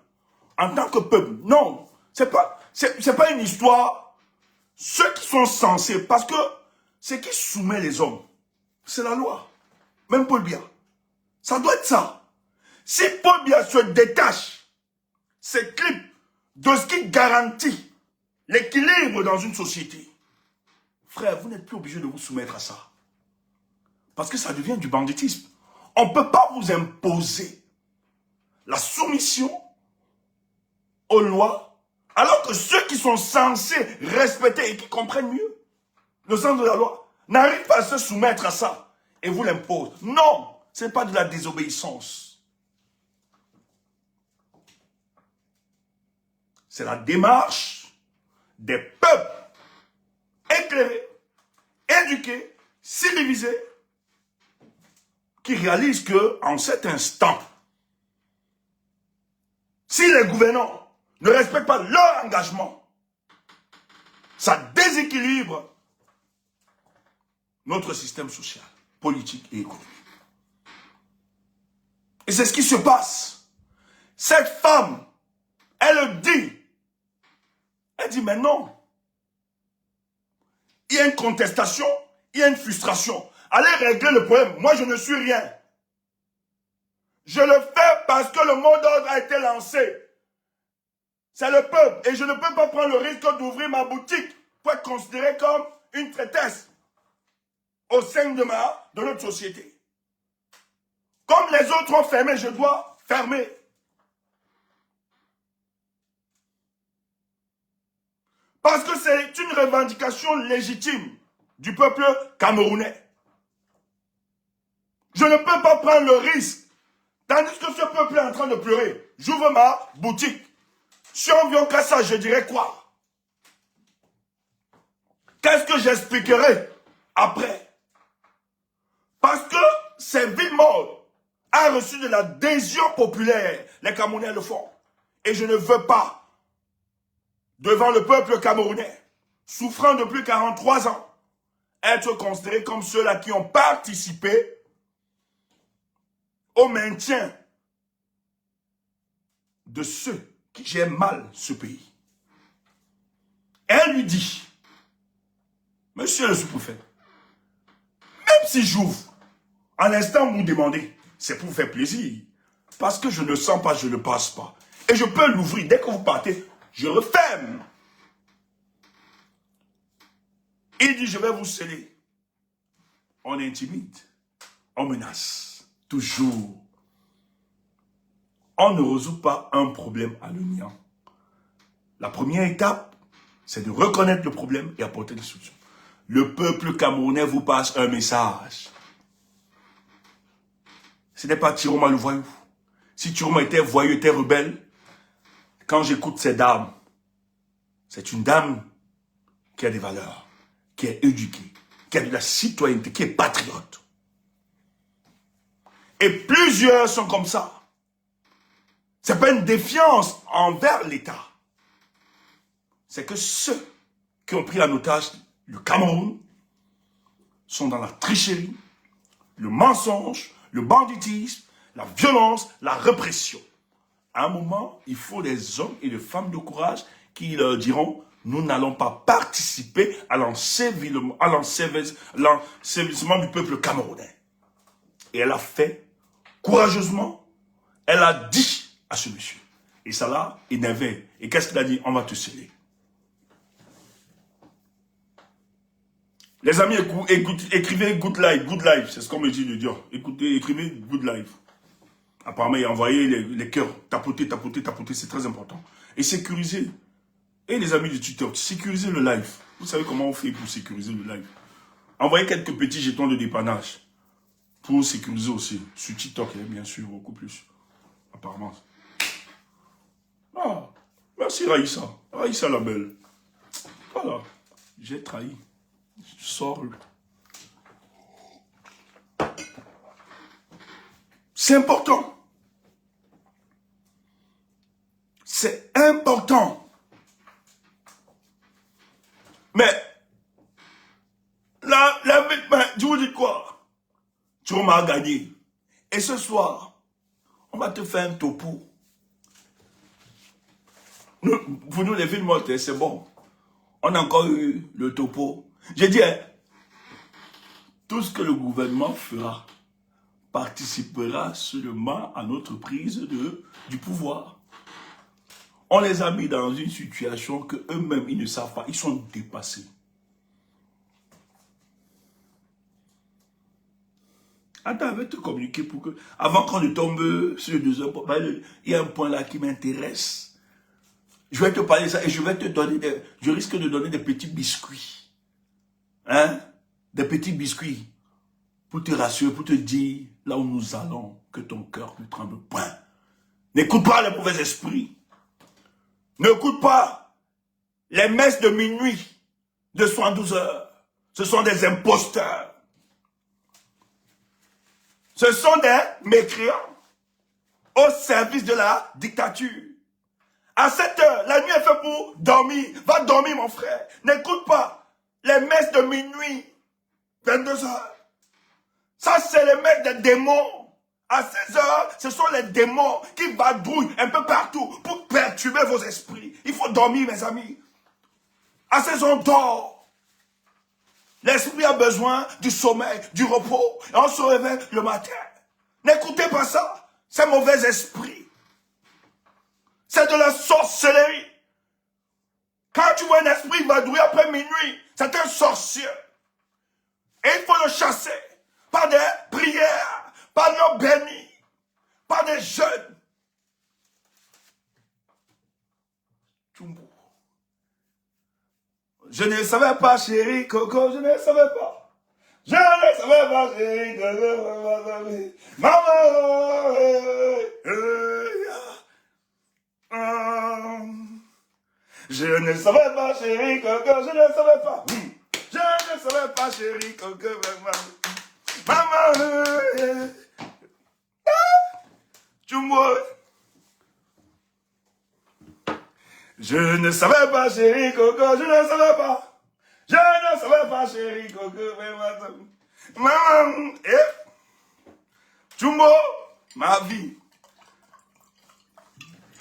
en tant que peuple. Non, c'est pas une histoire. Ceux qui sont censés, parce que ce qui soumet les hommes, c'est la loi. Même Paul Biya. Ça doit être ça. Si Paul Biya se détache, s'éclipse de ce qui garantit l'équilibre dans une société, frère, vous n'êtes plus obligé de vous soumettre à ça. Parce que ça devient du banditisme. On ne peut pas vous imposer la soumission aux lois Alors que ceux qui sont censés respecter et qui comprennent mieux le sens de la loi n'arrivent pas à se soumettre à ça et vous l'imposent. Non, ce n'est pas de la désobéissance. C'est la démarche des peuples éclairés, éduqués, civilisés, qui réalisent qu'en cet instant, si les gouvernants ne respectent pas leur engagement, ça déséquilibre notre système social, politique et économique. Et c'est ce qui se passe. Cette femme, elle dit, mais non. Il y a une contestation, il y a une frustration. Allez régler le problème. Moi, je ne suis rien. Je le fais parce que le mot d'ordre a été lancé. C'est le peuple. Et je ne peux pas prendre le risque d'ouvrir ma boutique pour être considéré comme une traîtresse au sein de notre société. Comme les autres ont fermé, je dois fermer. Parce que c'est une revendication légitime du peuple camerounais. Je ne peux pas prendre le risque. Tandis que ce peuple est en train de pleurer. J'ouvre ma boutique. Si on vient qu'à ça, je dirais quoi? Qu'est-ce que j'expliquerai après? Parce que ces villes mortes a reçu de l'adhésion populaire. Les Camerounais le font. Et je ne veux pas, devant le peuple camerounais, souffrant depuis 43 ans, être considéré comme ceux-là qui ont participé au maintien de ceux qui gèrent mal ce pays. Elle lui dit, monsieur le sous-préfet, même si j'ouvre, à l'instant où vous demandez, c'est pour vous faire plaisir. Parce que je ne sens pas, je ne passe pas. Et je peux l'ouvrir. Dès que vous partez, je referme. Il dit, je vais vous sceller. On intimide. On menace. Toujours. On ne résout pas un problème à le niant. La première étape, c'est de reconnaître le problème et apporter des solutions. Le peuple camerounais vous passe un message. Ce n'est pas Tiroma le voyou. Si Tiroma était voyou, était rebelle, quand j'écoute ces dames, c'est une dame qui a des valeurs, qui est éduquée, qui a de la citoyenneté, qui est patriote. Et plusieurs sont comme ça. Ce n'est pas une défiance envers l'État. C'est que ceux qui ont pris en otage le Cameroun sont dans la tricherie, le mensonge, le banditisme, la violence, la répression. À un moment, il faut des hommes et des femmes de courage qui leur diront « Nous n'allons pas participer à l'ensevelissement du peuple camerounais. » Et elle a fait courageusement, elle a dit à ce monsieur. Et ça l'a énervé. Et qu'est-ce qu'il a dit? On va te sceller. Les amis, écrivez good life, c'est ce qu'on me dit de dire. Écoutez, écrivez good life. Apparemment, il a envoyé les cœurs, tapoter, c'est très important. Et sécuriser. Et les amis de TikTok, sécuriser le live. Vous savez comment on fait pour sécuriser le live? Envoyez quelques petits jetons de dépannage pour sécuriser aussi. Sur TikTok, bien sûr, beaucoup plus. Apparemment. Ah, merci Raïssa. Raïssa la belle. Voilà, j'ai trahi. Je sors. C'est important. C'est important. Mais, je vous dis quoi? Tu m'as gagné. Et ce soir, on va te faire un topo. Pour nous, les villes mortes, c'est bon. On a encore eu le topo. J'ai dit, tout ce que le gouvernement fera participera seulement à notre prise du pouvoir. On les a mis dans une situation que eux-mêmes, ils ne savent pas. Ils sont dépassés. Attends, je vais te communiquer pour que... Avant qu'on ne tombe sur le deuxième point, il y a un point là qui m'intéresse. Je vais te parler de ça et je vais te donner je risque de donner des petits biscuits. Hein? Des petits biscuits. Pour te rassurer, pour te dire là où nous allons, que ton cœur ne tremble point. N'écoute pas les mauvais esprits. N'écoute pas les messes de minuit de 72 heures. Ce sont des imposteurs. Ce sont des mécréants au service de la dictature. À 7 heures, la nuit est faite pour dormir. Va dormir, mon frère. N'écoute pas les messes de minuit, 22 heures. Ça, c'est les messes des démons. À 16 heures, ce sont les démons qui vadrouillent un peu partout pour perturber vos esprits. Il faut dormir, mes amis. À 16 heures, on dort. L'esprit a besoin du sommeil, du repos. Et on se réveille le matin. N'écoutez pas ça. C'est mauvais esprit. C'est de la sorcellerie. Quand tu vois un esprit vadrouiller après minuit, c'est un sorcier. Et il faut le chasser par des prières, par nos bénis, par des jeûnes. Tchumbo. Je ne savais pas, chérie Coco, je ne savais pas. Je ne savais pas, chérie Coco, maman. Je ne savais pas, chérie Coco, je ne savais pas. Je ne savais pas, chérie Coco, maman. Tchumbo. Je ne savais pas, chérie Coco, je ne savais pas. Je ne savais pas, chérie Coco, maman. Tchumbo, ma vie.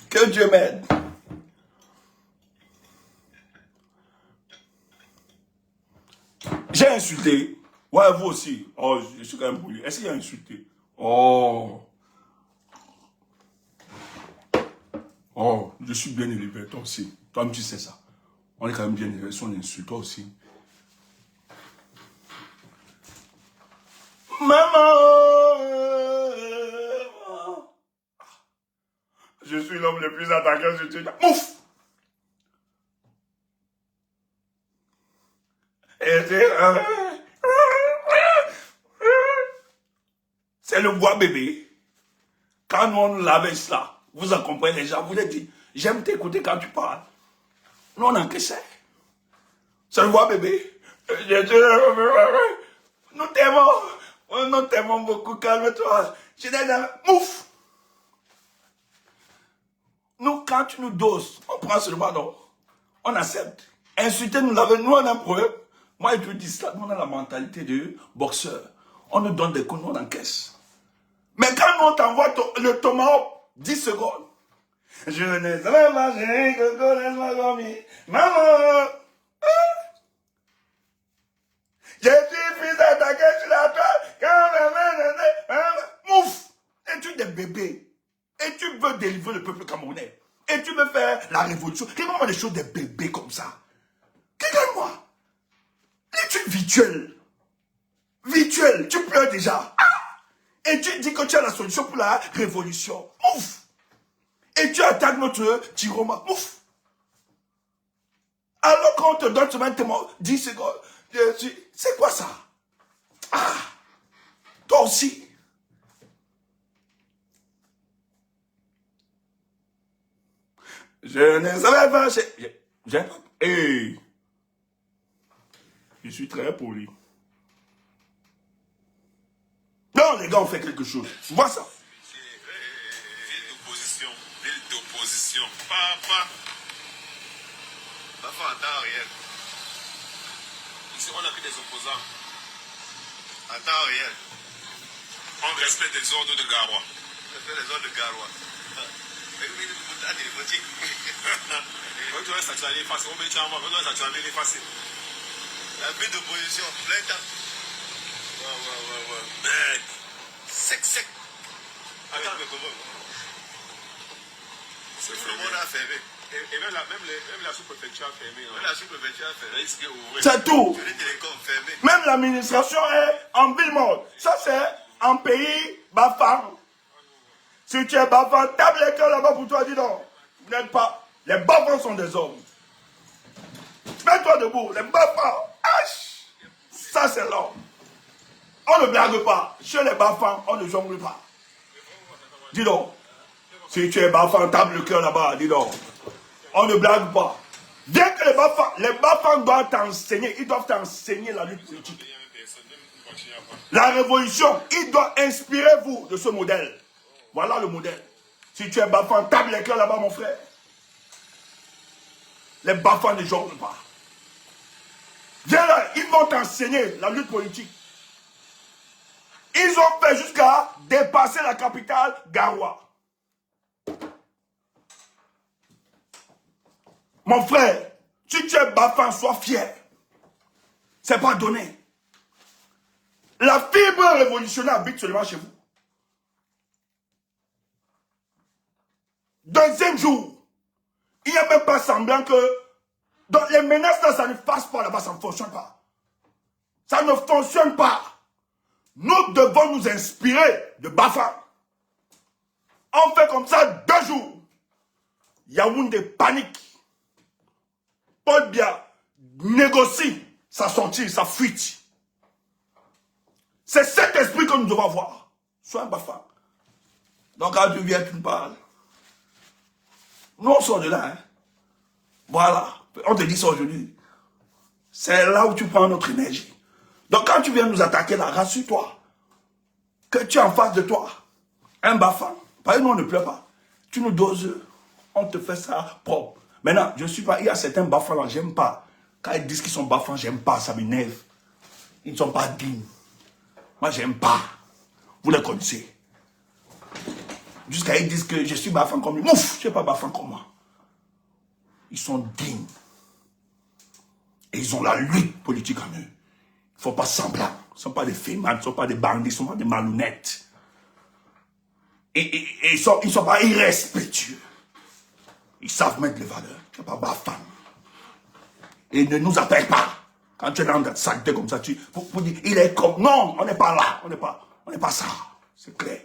Que Dieu m'aide. J'ai insulté. Ouais, vous aussi. Oh, je suis quand même poli. Est-ce qu'il a insulté? Oh. Oh, je suis bien élevé, toi aussi. Toi-même, tu sais ça. On est quand même bien élevé, si on insulte, toi aussi. Maman! Je suis l'homme le plus attaqué, je te dis. Ouf! C'est le bois bébé. Quand nous on lavait cela, vous accompagnez les gens, vous les dites, j'aime t'écouter quand tu parles. Nous on encaissait. C'est le bois bébé. Nous t'aimons beaucoup, calme-toi. Je dis, ouf. Nous, quand tu nous doses, on prend seulement non. On accepte. Insulter, nous l'avons, nous on a un problème. Moi, je te dis ça, nous on a la mentalité de boxeur. On nous donne des coups, nous on encaisse. Mais quand nous on t'envoie le tomahawk, 10 secondes. Je ne savais pas, chérie, Coco, laisse-moi dormir. Maman! Je suis fils attaqué sur la toile. Mouf! Es-tu des bébés? Et tu veux délivrer le peuple camerounais? Et tu veux faire la révolution? Regarde-moi des choses des bébés comme ça. Regarde-moi. L'étude virtuelle. Virtuelle. Tu pleures déjà. Et tu dis que tu as la solution pour la révolution. Ouf. Et tu attaques notre Tiroma. Ouf. Alors qu'on te donne seulement 10 secondes. C'est quoi ça? Ah. Toi aussi. Je ne savais pas. Hey. Je suis très poli. Non, les gars, on fait quelque chose. Vois ça. Ville d'opposition. Papa. Papa en temps réel. Ici, on n'a que des opposants. En temps réel. On respecte les ordres de Garoua. On respecte les ordres de Garoua. La ville d'opposition, plein temps. Ouais. Sec. Attends, mais comment? Tout le monde a fermé. Et même la sous-préfecture a fermé. Même la sous-préfecture a fermé. C'est tout. Les télécoms fermés. Même l'administration est en ville mode. Ça, c'est un pays bafard. Si tu es bafard, tape les cœurs là-bas pour toi, dis donc. Vous n'êtes pas. Les bafans sont des hommes. Mets-toi debout, les bafans. Ça, c'est l'homme. On ne blague pas. Chez les bafans, on ne jongle pas. Dis donc. Si tu es bafan, tape le cœur là-bas. Dis donc. On ne blague pas. Bien que les bafans doivent t'enseigner. Ils doivent t'enseigner la lutte politique. La révolution, il doit inspirer vous de ce modèle. Voilà le modèle. Si tu es bafan, tape les cœurs là-bas, mon frère. Les bafans ne jonglent pas. Viens là, ils vont t'enseigner la lutte politique. Ils ont fait jusqu'à dépasser la capitale, Garoua. Mon frère, si tu es bafan, sois fier. C'est pas donné. La fibre révolutionnaire habite seulement chez vous. Deuxième jour, il n'y a même pas semblant que dans les menaces là, ça ne passe pas là-bas, ça ne fonctionne pas. Ça ne fonctionne pas. Nous devons nous inspirer de Bafan. On fait comme ça 2 jours. Yaoundé panique. Paul Biya négocie sa sortie, sa fuite. C'est cet esprit que nous devons avoir. Sois un Bafan. Donc quand tu viens, tu me parles. Nous on sort de là. Hein. Voilà. On te dit ça aujourd'hui. C'est là où tu prends notre énergie. Donc quand tu viens nous attaquer là, rassure-toi. Que tu es en face de toi. Un Bafan. Parce que nous on ne pleure pas. Tu nous doses. On te fait ça propre. Maintenant, je ne suis pas. Il y a certains Bafans là, j'aime pas. Quand ils disent qu'ils sont Bafans, j'aime pas. Ça m'énerve. Ils ne sont pas dignes. Moi, j'aime pas. Vous les connaissez. Jusqu'à ils disent que je suis Bafan comme lui. Ouf, je ne suis pas Bafan comme moi. Ils sont dignes. Et ils ont la lutte politique en eux. Il ne faut pas semblant. Ils ne sont pas des fémins, ils ne sont pas des bandits, ils ne sont pas des malhonnêtes. Et ils ne sont pas irrespectueux. Ils savent mettre les valeurs. Tu n'es pas Bafan. Et ne nous appelle pas. Quand tu es dans cette saleté comme ça, pour dire, il est comme... Non, on n'est pas là. On n'est pas ça. C'est clair.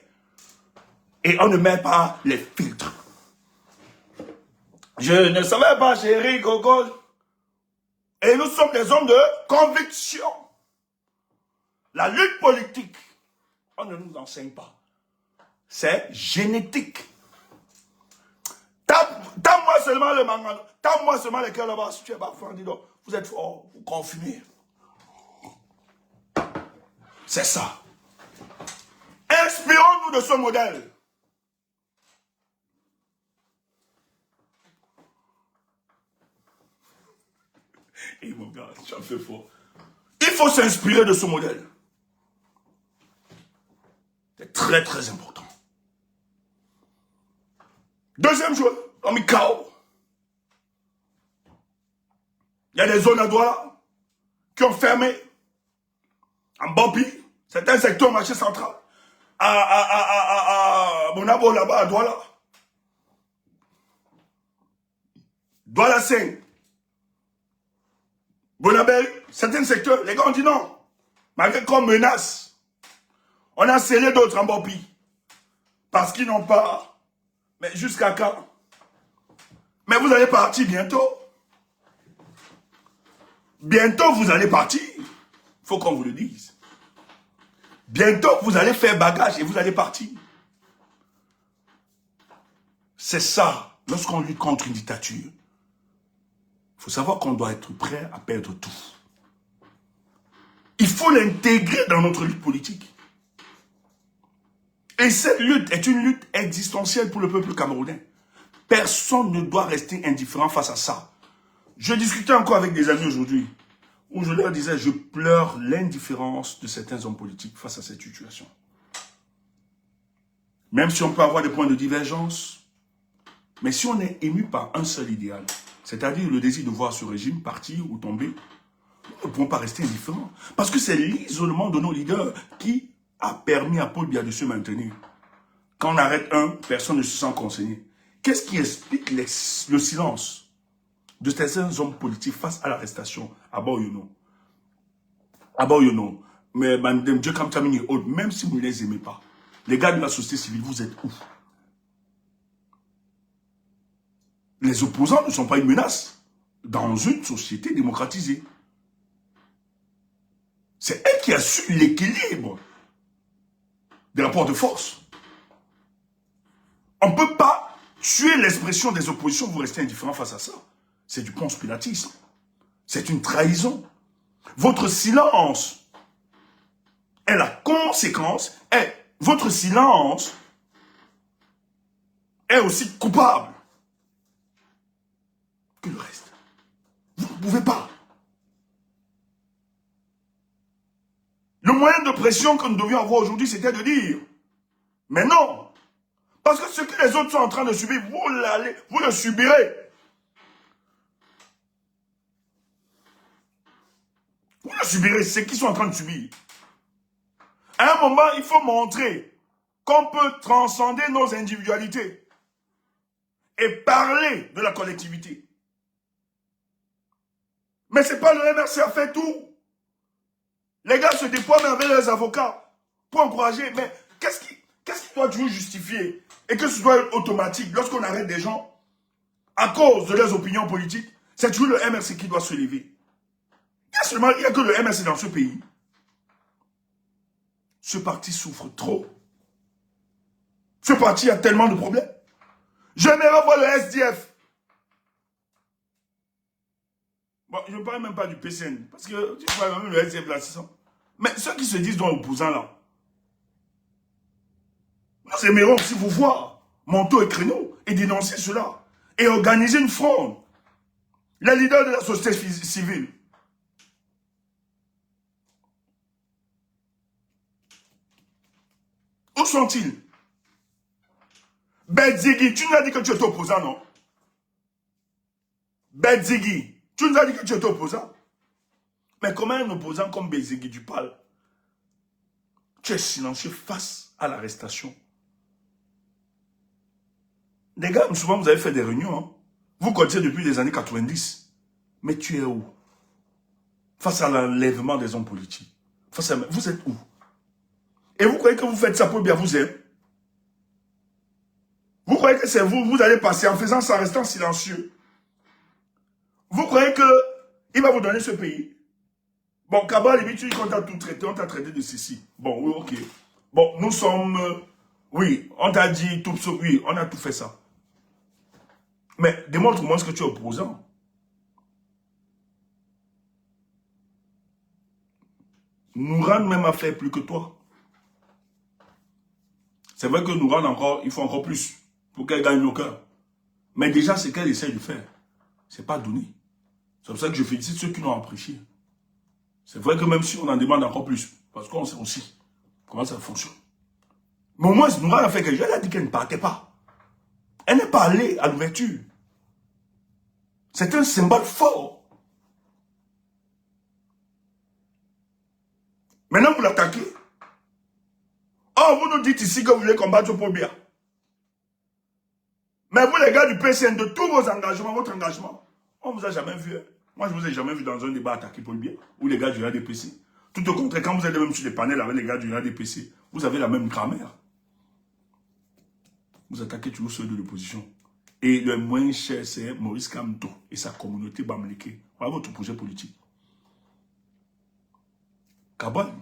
Et on ne met pas les filtres. Je ne savais pas, chérie Coco. Et nous sommes des hommes de conviction. La lutte politique, on ne nous enseigne pas. C'est génétique. Tape-moi seulement le mangano. Tape-moi seulement les cœurs là-bas. Si tu es Bafan, dis donc, vous êtes fort, vous confumez. C'est ça. Inspirons-nous de ce modèle. Et mon gars, tu as fait fort. Il faut s'inspirer de ce modèle. C'est très très important. Deuxième joueur, on a mis KO. Il y a des zones à Douala qui ont fermé. En Bambi, certains secteurs au marché central. À Bonabo là-bas, à Douala. Douala 5. Bonabel, certains secteurs, les gars ont dit non. Malgré qu'on menace, on a scellé d'autres en Bambi. Parce qu'ils n'ont pas. Mais jusqu'à quand? Mais vous allez partir bientôt. Bientôt, vous allez partir. Il faut qu'on vous le dise. Bientôt, vous allez faire bagage et vous allez partir. C'est ça, lorsqu'on lutte contre une dictature. Il faut savoir qu'on doit être prêt à perdre tout. Il faut l'intégrer dans notre lutte politique. Et cette lutte est une lutte existentielle pour le peuple camerounais. Personne ne doit rester indifférent face à ça. Je discutais encore avec des amis aujourd'hui, où je leur disais, je pleure l'indifférence de certains hommes politiques face à cette situation. Même si on peut avoir des points de divergence, mais si on est ému par un seul idéal, c'est-à-dire le désir de voir ce régime partir ou tomber, nous ne pouvons pas rester indifférents. Parce que c'est l'isolement de nos leaders qui a permis à Paul Biya de se maintenir. Quand on arrête un, personne ne se sent concerné. Qu'est-ce qui explique le silence de certains hommes politiques face à l'arrestation à Boyono? À Boyono, mais Madame Dieu Kamtamini et autres, même si vous ne les aimez pas, les gars de la société civile, vous êtes où? Les opposants ne sont pas une menace dans une société démocratisée. C'est elle qui assure l'équilibre des rapports de force. On ne peut pas tuer l'expression des oppositions, vous restez indifférent face à ça. C'est du conspiratisme. C'est une trahison. Votre silence est la conséquence, votre silence est aussi coupable que le reste. Vous ne pouvez pas. Le moyen de pression que nous devions avoir aujourd'hui, c'était de dire, mais non, parce que ce que les autres sont en train de subir, vous le subirez. Vous le subirez, c'est ce qu'ils sont en train de subir. À un moment, il faut montrer qu'on peut transcender nos individualités et parler de la collectivité. Mais ce n'est pas le MRC a fait tout. Les gars se déploient avec leurs avocats pour encourager. Mais qu'est-ce qui doit toujours justifier et que ce soit automatique lorsqu'on arrête des gens à cause de leurs opinions politiques? C'est toujours le MRC qui doit se lever. Il n'y a que le MRC dans ce pays. Ce parti souffre trop. Ce parti a tellement de problèmes. J'aimerais voir le SDF. Bon, je ne parle même pas du PCN. Parce que tu vois même le SDF là, c'est ça. Mais ceux qui se disent dans l'opposant là, nous aimerions aussi vous voir, manteau et créneau, et dénoncer cela. Et organiser une fronde. Les leaders de la société civile. Où sont-ils? Bedzigi, tu nous as dit que tu étais opposant, non? Bedzigi, tu nous as dit que tu étais opposant. Mais comment un opposant comme Bedzigi, tu parles? Tu es silencieux face à l'arrestation. Les gars, souvent vous avez fait des réunions. Hein? Vous continuez depuis les années 90. Mais tu es où? Face à l'enlèvement des hommes politiques. Vous êtes où? Et vous croyez que vous faites ça pour bien vous aimer? Vous croyez que c'est vous allez passer en faisant ça, en restant silencieux? Vous croyez qu'il va vous donner ce pays? Bon, Kaba, tu dis qu'on t'a tout traité, on t'a traité de ceci. Bon, oui, ok. Bon, nous sommes... oui, on t'a dit tout ça, oui, on a tout fait ça. Mais démontre-moi ce que tu es opposant. Nouran même a fait plus que toi. C'est vrai que Nouran encore, il faut encore plus pour qu'elle gagne nos cœurs. Mais déjà, ce qu'elle essaie de faire, c'est pas donné. C'est pour ça que je félicite ceux qui l'ont apprécié. C'est vrai que même si on en demande encore plus, parce qu'on sait aussi comment ça fonctionne. Mais au moins, Nouran a fait quelque chose. Elle a dit qu'elle ne partait pas. Elle n'est pas allée à l'ouverture. C'est un symbole fort. Maintenant, vous l'attaquez. Oh, vous nous dites ici que vous voulez combattre pour bien. Mais vous, les gars du PCN, de tous vos engagements, votre engagement, on ne vous a jamais vu. Hein. Moi, je ne vous ai jamais vu dans un débat attaqué pour le bien, ou les gars du RDPC. Tout au contraire, quand vous êtes même sur les panels avec les gars du RDPC, vous avez la même grammaire. Vous attaquez toujours ceux de l'opposition. Et le moins cher, c'est Maurice Kamto et sa communauté Bamleke. Voilà votre projet politique. Kabal,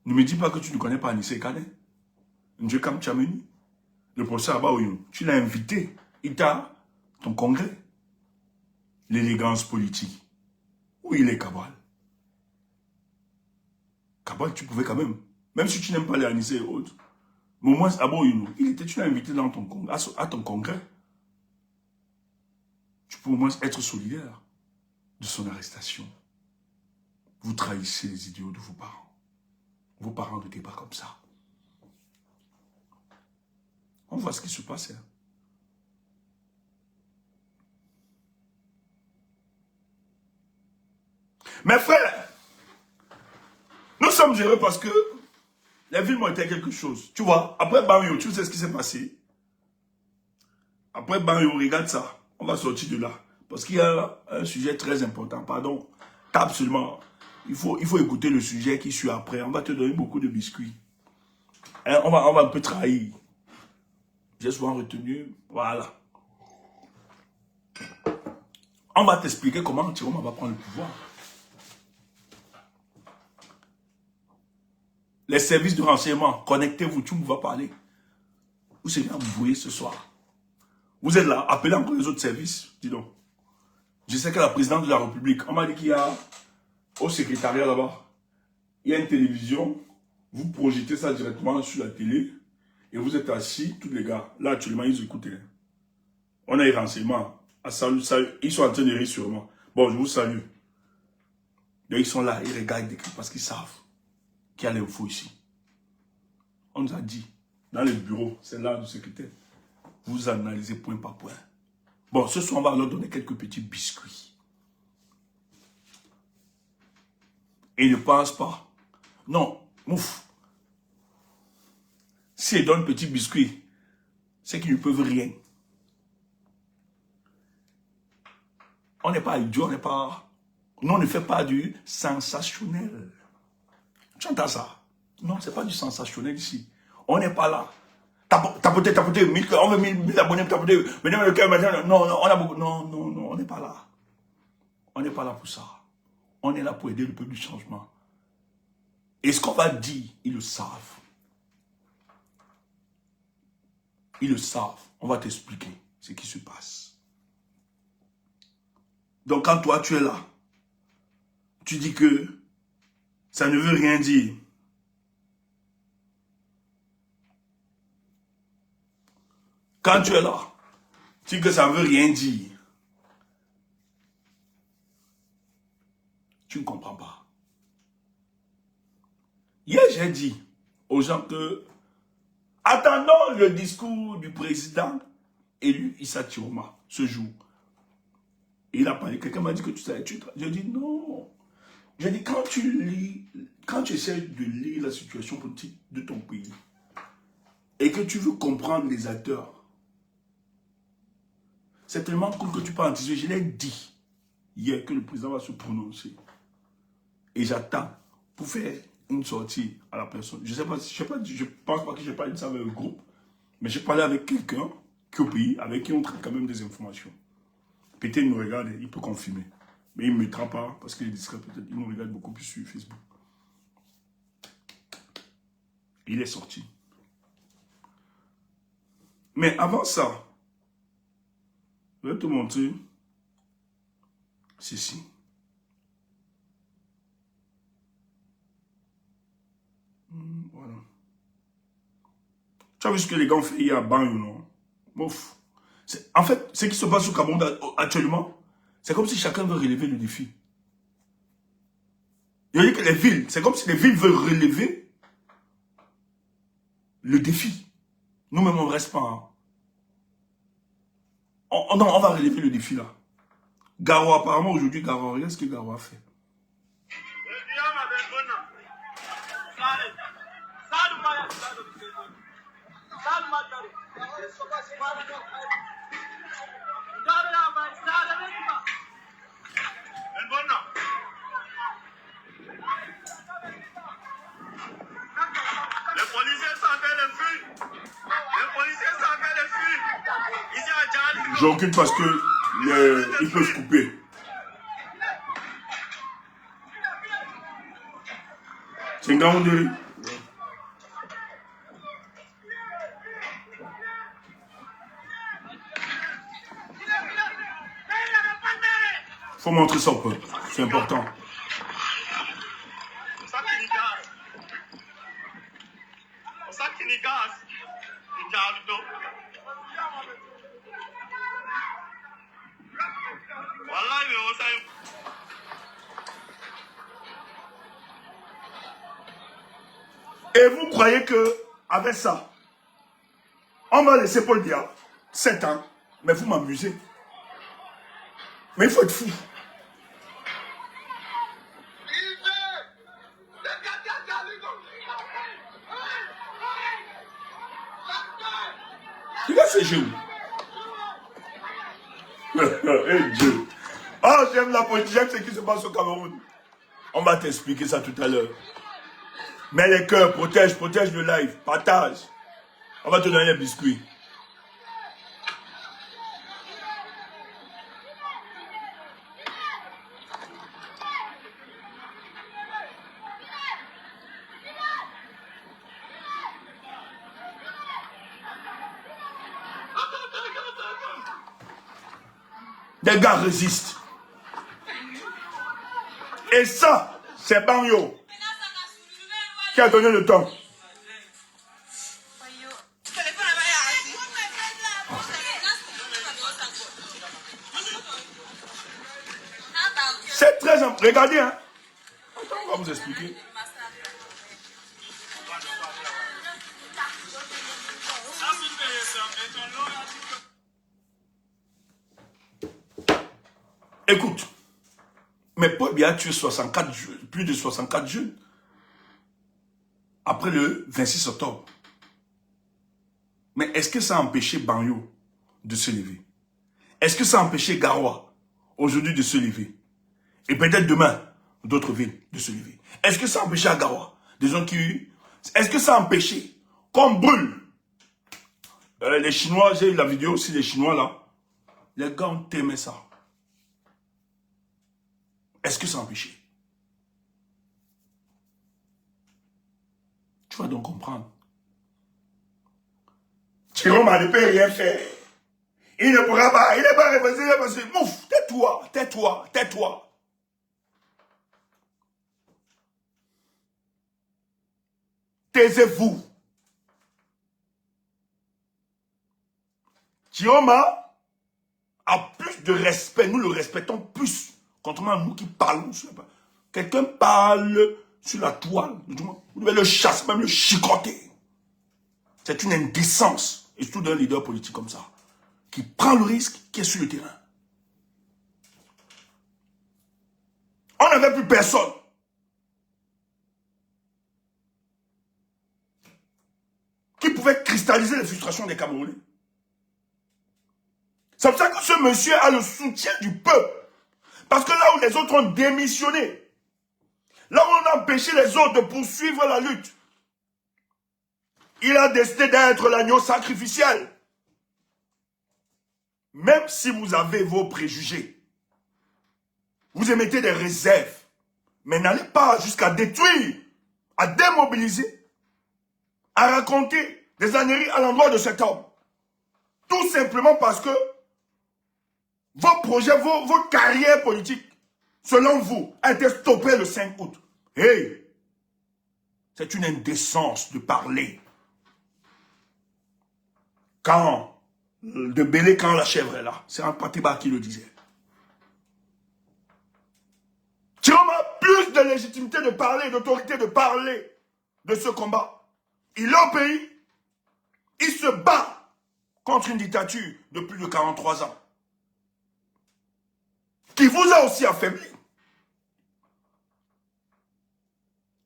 ne me dis pas que tu ne connais pas Anissé Kane. Ndieu Kam Tchameni. Le professeur Abaoyo, tu l'as invité. Il t'a, ton congrès. L'élégance politique. Où il est Kabal? Kabal, tu pouvais quand même. Même si tu n'aimes pas les Anissé et autres. Mais au moins, Abaoyo, tu l'as invité dans ton congrès, à ton congrès. Tu peux au moins être solidaire de son arrestation. Vous trahissez les idéaux de vos parents. Vos parents n'étaient pas comme ça. On voit ce qui se passe. Hein. Mes frères, nous sommes heureux parce que les villes ont été quelque chose. Tu vois, après Banyo, tu sais ce qui s'est passé. Après Banyo, regarde ça. On va sortir de là. Parce qu'il y a un sujet très important. Pardon. Absolument. Il faut écouter le sujet qui suit après. On va te donner beaucoup de biscuits. On va un peu trahir. J'ai souvent retenu. Voilà. On va t'expliquer comment Chiroma va prendre le pouvoir. Les services de renseignement, connectez-vous, tu me vas parler. Vous serez embrouillés ce soir. Vous êtes là, appelez encore les autres services. Dis donc. Je sais que la présidente de la République, on m'a dit qu'il y a au secrétariat là-bas, il y a une télévision, vous projetez ça directement sur la télé et vous êtes assis, tous les gars. Là, actuellement, ils écoutent. On a les renseignements. Ah, salut, salut. Ils sont en train de rire sur moi. Bon, je vous salue. Donc, ils sont là, ils regardent parce qu'ils savent qu'il y a l'info ici. On nous a dit, dans le bureau, c'est là du secrétaire, vous analysez point par point. Bon, ce soir, on va leur donner quelques petits biscuits. Et ne pense pas. Non, mouf. S'ils donnent petits biscuits, c'est qu'ils ne peuvent rien. On n'est pas idiot, on n'est pas... Nous, on ne fait pas du sensationnel. Tu entends ça? Non, ce n'est pas du sensationnel ici. On n'est pas là. Tapoter, 1000, on veut 1000 abonnés, tapoter, non, on a beaucoup, non, on n'est pas là. On n'est pas là pour ça. On est là pour aider le peuple du changement. Et ce qu'on va dire, ils le savent. Ils le savent. On va t'expliquer ce qui se passe. Donc quand toi tu es là, tu dis que ça ne veut rien dire. Quand tu es là, tu dis que ça ne veut rien dire. Tu ne comprends pas. Hier, j'ai dit aux gens que, attendons le discours du président élu Issa Chiroma ce jour. Et il a parlé, quelqu'un m'a dit que tu savais, j'ai dit non. J'ai dit, quand tu lis, quand tu essaies de lire la situation politique de ton pays, et que tu veux comprendre les acteurs, c'est tellement cool que tu peux anticiper. Je l'ai dit hier que le président va se prononcer. Et j'attends pour faire une sortie à la personne. Je pense pas que j'ai parlé de ça avec le groupe, mais j'ai parlé avec quelqu'un qui est au pays, avec qui on traite quand même des informations. Peut-être il nous regarde, il peut confirmer. Mais il ne me mettra pas, parce qu'il est discret peut-être. Il nous regarde beaucoup plus sur Facebook. Il est sorti. Mais avant ça, je vais te montrer ceci. Voilà. Tu as vu ce que les gars ont fait hier à Banyo, non? Bouf. En fait, ce qui se passe au Cameroun actuellement, c'est comme si chacun veut relever le défi. Il y a dit que les villes, c'est comme si les villes veulent relever le défi. Nous-mêmes, on ne reste pas. Hein. Non, on va relever le défi là. Garo, apparemment, aujourd'hui, Garo, regarde ce que Garo a fait. Je recule parce que ils peuvent couper. C'est un grand de... Faut montrer ça au peuple. C'est important. Et vous croyez que avec ça, on va laisser Paul Biya 7 ans, mais vous m'amusez. Mais il faut être fou. Regarde ce jeu. Hey Dieu. Oh, j'aime la politique, j'aime ce qui se passe au Cameroun. On va t'expliquer ça tout à l'heure. Mets les cœurs, protège le live, partage. On va te donner les biscuits. Des gars résistent. Et ça, c'est Banyo qui a donné le temps. C'est très important. Regardez, hein. Attends, on va vous expliquer. Écoute, mais Paul Biya a tué 64, plus de 64 jeunes après le 26 octobre. Mais est-ce que ça a empêché Banyo de se lever? Est-ce que ça a empêché Garoua aujourd'hui de se lever? Et peut-être demain, d'autres villes de se lever. Est-ce que ça a empêché Garoua, des gens qui... Est-ce que ça a empêché qu'on brûle les Chinois, j'ai eu la vidéo aussi, les Chinois là, les gars ont aimé ça. Est-ce que ça a empêché? Tu vas donc comprendre. Chiroma ne peut rien faire. Il ne pourra pas, il n'est pas réfléchi parce que, mouf, tais-toi, tais-toi, tais-toi. Taisez-vous. Chiroma a plus de respect, nous le respectons plus, contrairement à nous qui parlons. Quelqu'un parle sur la toile, vous devez le chasser, même le chicoter. C'est une indécence, et surtout d'un leader politique comme ça, qui prend le risque, qui est sur le terrain. On n'avait plus personne. Qui pouvait cristalliser les frustrations des Camerounais. C'est pour ça que ce monsieur a le soutien du peuple. Parce que là où les autres ont démissionné, là où on a empêché les autres de poursuivre la lutte, il a décidé d'être l'agneau sacrificiel. Même si vous avez vos préjugés, vous émettez des réserves, mais n'allez pas jusqu'à détruire, à démobiliser, à raconter des âneries à l'endroit de cet homme. Tout simplement parce que vos projets, vos carrières politiques, selon vous, a été stoppées le 5 août. Hey, c'est une indécence de parler. Quand, de bêler quand la chèvre est là. C'est un Patiba qui le disait. Chiroma a plus de légitimité de parler, d'autorité de parler de ce combat. Il est au pays, il se bat contre une dictature de plus de 43 ans. Qui vous a aussi affaibli.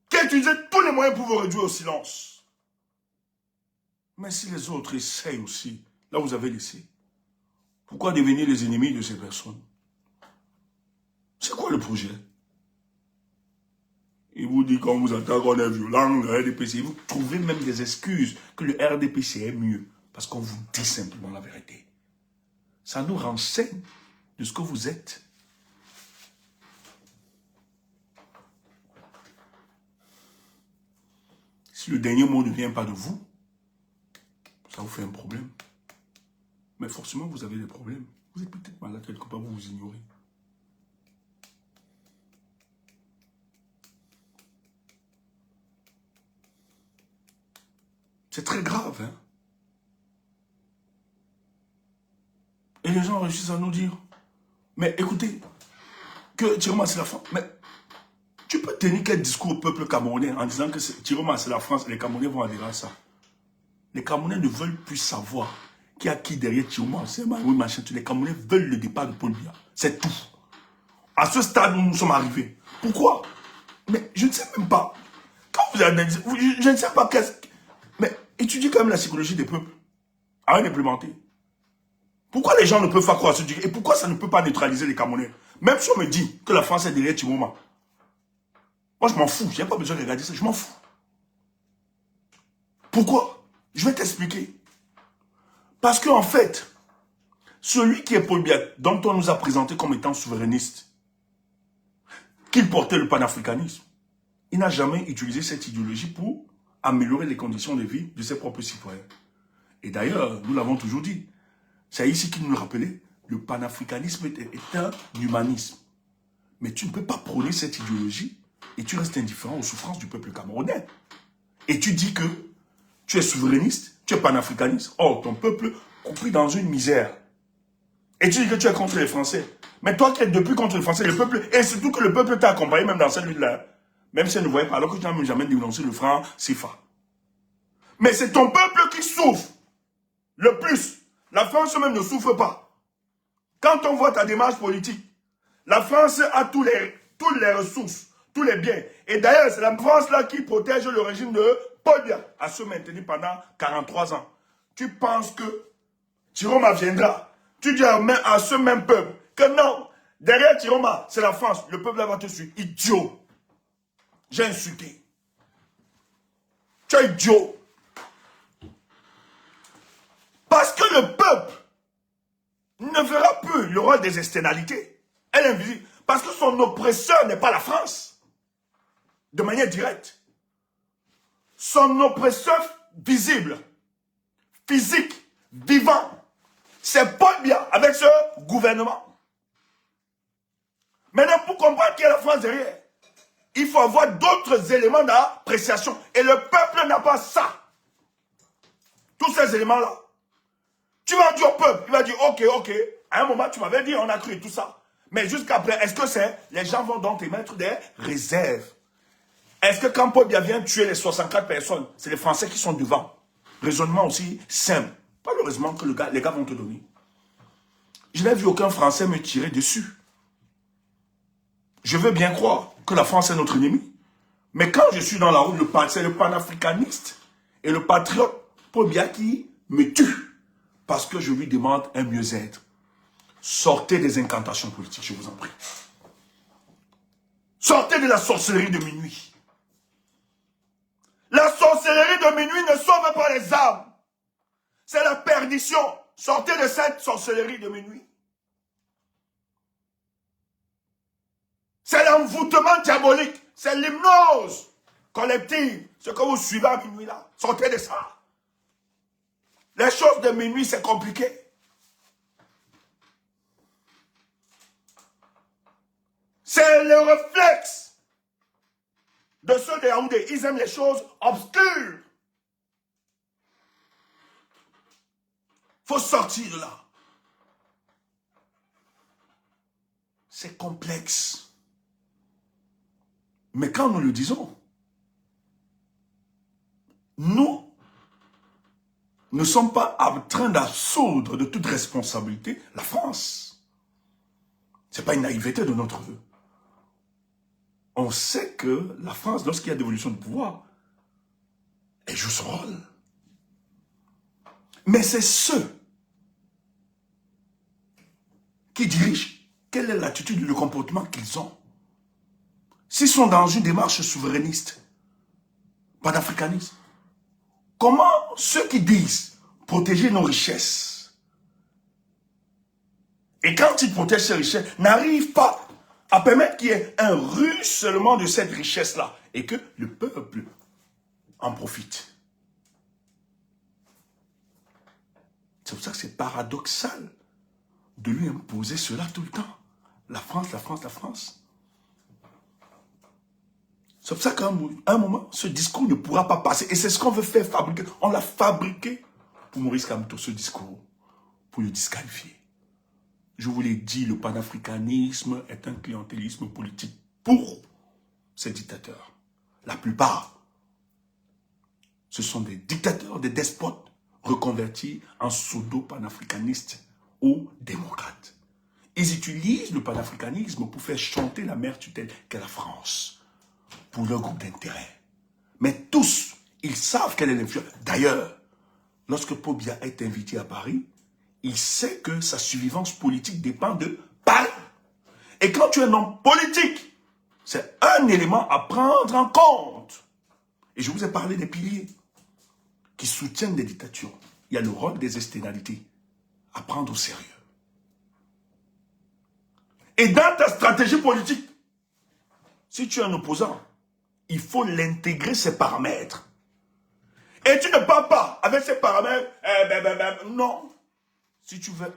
Qui a utilisé tous les moyens pour vous réduire au silence. Mais si les autres essayent aussi, là vous avez laissé, pourquoi devenir les ennemis de ces personnes? C'est quoi le projet? Il vous dit qu'on vous attaque, on est violent, le RDPC. Vous trouvez même des excuses que le RDPC est mieux. Parce qu'on vous dit simplement la vérité. Ça nous renseigne de ce que vous êtes. Si le dernier mot ne vient pas de vous, ça vous fait un problème. Mais forcément, vous avez des problèmes. Vous êtes peut-être malade quelque part, vous vous ignorez. C'est très grave, hein. Et les gens réussissent à nous dire, mais écoutez, que Chiroma c'est la France. Mais tu peux tenir quel discours au peuple camerounais en disant que Chiroma c'est la France et les Camerounais vont adhérer à ça. Les Camerounais ne veulent plus savoir qui a qui derrière Chiroma, c'est oui, machin. Les Camerounais veulent le départ de Paul Biya. C'est tout. À ce stade où nous sommes arrivés. Pourquoi? Mais je ne sais même pas. Quand vous analysez, je ne sais pas qu'est-ce... Mais étudiez quand même la psychologie des peuples. Avant d'implémenter. Pourquoi les gens ne peuvent pas croire à ce truc? Et pourquoi ça ne peut pas neutraliser les Camerounais? Même si on me dit que la France est derrière Chiroma. Moi, je m'en fous. Je n'ai pas besoin de regarder ça. Je m'en fous. Pourquoi? Je vais t'expliquer. Parce qu'en fait, celui qui est Paul Biya, dont on nous a présenté comme étant souverainiste, qu'il portait le panafricanisme, il n'a jamais utilisé cette idéologie pour améliorer les conditions de vie de ses propres citoyens. Et d'ailleurs, nous l'avons toujours dit, c'est ici qu'il nous le rappelait, le panafricanisme est un humanisme. Mais tu ne peux pas prôner cette idéologie et tu restes indifférent aux souffrances du peuple camerounais. Et tu dis que tu es souverainiste, tu es panafricaniste. Oh, ton peuple compris dans une misère. Et tu dis que tu es contre les Français. Mais toi qui es depuis contre les Français, le peuple, et surtout que le peuple t'a accompagné même dans cette lutte-là, même si elle ne voyait pas, alors que tu n'as jamais dénoncé le franc CFA. Mais c'est ton peuple qui souffre le plus. La France même ne souffre pas. Quand on voit ta démarche politique, la France a toutes les ressources, tous les biens. Et d'ailleurs, c'est la France là qui protège le régime de Paul Biya à se maintenir pendant 43 ans. Tu penses que Tiroma viendra, tu dis à ce même peuple que non, derrière Tiroma, c'est la France, le peuple là va te suivre. Idiot. J'ai insulté. Tu es idiot. Parce que le peuple ne verra plus le rôle des externalités. Elle est invisible. Parce que son oppresseur n'est pas la France. De manière directe. Son oppresseur visible, physique, vivant, c'est Paul Biya avec ce gouvernement. Maintenant, pour comprendre qui est la France derrière, il faut avoir d'autres éléments d'appréciation. Et le peuple n'a pas ça. Tous ces éléments-là. Tu vas dire au peuple, il va dire, ok, à un moment, tu m'avais dit, on a cru tout ça. Mais jusqu'après, est-ce que c'est, les gens vont donc émettre des réserves? Est-ce que quand Paul Biya vient tuer les 64 personnes, c'est les Français qui sont devant? Raisonnement aussi simple. Pas le raisonnement que les gars vont te donner. Je n'ai vu aucun Français me tirer dessus. Je veux bien croire que la France est notre ennemi. Mais quand je suis dans la route, c'est le panafricaniste et le patriote Paul Biya qui me tue. Parce que je lui demande un mieux-être. Sortez des incantations politiques, je vous en prie. Sortez de la sorcellerie de minuit. La sorcellerie de minuit ne sauve pas les âmes. C'est la perdition. Sortez de cette sorcellerie de minuit. C'est l'envoûtement diabolique. C'est l'hypnose collective. Ce que vous suivez à minuit là. Sortez de ça. Les choses de minuit, c'est compliqué. C'est le réflexe de ceux des Yaoundé. Ils aiment les choses obscures. Il faut sortir de là. C'est complexe. Mais quand nous le disons, nous ne sommes pas en train d'absoudre de toute responsabilité la France. Ce n'est pas une naïveté de notre vœu. On sait que la France, lorsqu'il y a dévolution de pouvoir, elle joue son rôle. Mais c'est ceux qui dirigent, quelle est l'attitude, le comportement qu'ils ont. S'ils sont dans une démarche souverainiste, panafricaniste, comment ceux qui disent protéger nos richesses, et quand ils protègent ces richesses, n'arrivent pas à permettre qu'il y ait un ruissellement de cette richesse-là, et que le peuple en profite. C'est pour ça que c'est paradoxal de lui imposer cela tout le temps. La France, la France, la France. C'est pour ça qu'à un moment, ce discours ne pourra pas passer. Et c'est ce qu'on veut faire fabriquer. On l'a fabriqué pour Maurice Kamto, ce discours, pour le disqualifier. Je vous l'ai dit, le panafricanisme est un clientélisme politique pour ces dictateurs. La plupart, ce sont des dictateurs, des despotes reconvertis en pseudo-panafricanistes ou démocrates. Ils utilisent le panafricanisme pour faire chanter la mère tutelle qu'est la France, pour leur groupe d'intérêt. Mais tous, ils savent quelle est l'influence. D'ailleurs, lorsque Paul Biya est invité à Paris, il sait que sa survivance politique dépend de Paris. Et quand tu es un homme politique, c'est un élément à prendre en compte. Et je vous ai parlé des piliers qui soutiennent des dictatures. Il y a le rôle des externalités à prendre au sérieux. Et dans ta stratégie politique, si tu es un opposant, il faut l'intégrer ces paramètres. Et tu ne parles pas avec ces paramètres. Non. si tu veux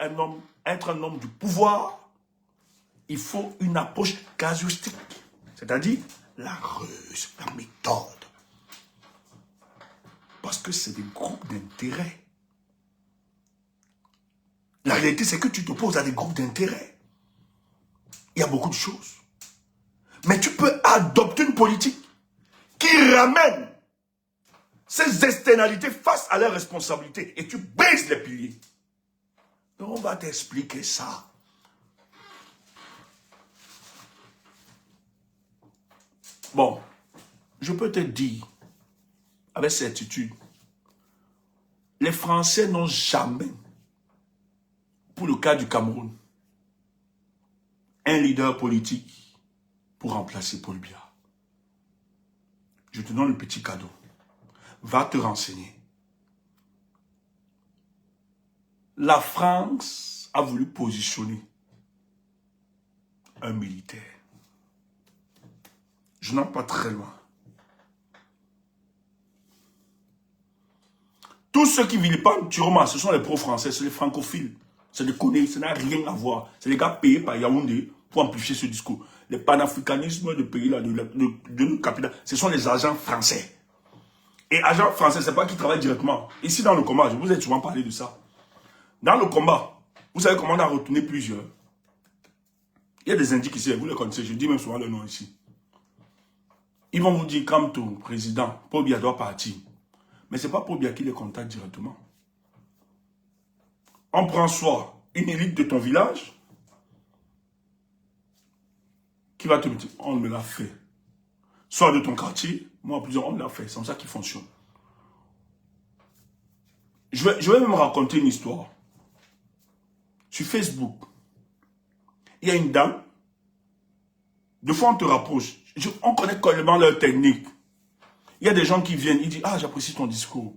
être un homme du pouvoir, il faut une approche casuistique. C'est-à-dire la ruse, la méthode. Parce que c'est des groupes d'intérêt. La réalité, c'est que tu t'opposes à des groupes d'intérêt. Il y a beaucoup de choses. Mais tu peux adopter une politique qui ramène ces externalités face à leurs responsabilités et tu brises les piliers. Donc on va t'expliquer ça. Bon, je peux te dire, avec certitude, les Français n'ont jamais, pour le cas du Cameroun, un leader politique pour remplacer Paul Biya. Je te donne le petit cadeau. Va te renseigner. La France a voulu positionner un militaire. Je n'en pas très loin. Tous ceux qui vilipendent Turoma, ce sont les pro-français, c'est les francophiles. C'est des connards, ça n'a rien à voir. C'est les gars payés par Yaoundé pour amplifier ce discours. Le panafricanisme de pays là, de notre capitale, ce sont les agents français. Et agents français, c'est pas qui travaillent directement. Ici dans le combat, je vous ai souvent parlé de ça. Dans le combat, vous savez comment on a retourné plusieurs. Il y a des indices ici, vous les connaissez, je dis même souvent le nom ici. Ils vont vous dire, comme ton président, Paul Biya doit partir. Mais ce n'est pas Paul Biya qui les contacte directement. On prend soit une élite de ton village, qui va te dire, on me l'a fait. Soit de ton quartier, moi plusieurs, on me l'a fait. C'est comme ça qu'il fonctionne. Je vais même raconter une histoire. Sur Facebook, il y a une dame, deux fois on te rapproche, on connaît complètement leur technique. Il y a des gens qui viennent, ils disent, ah j'apprécie ton discours.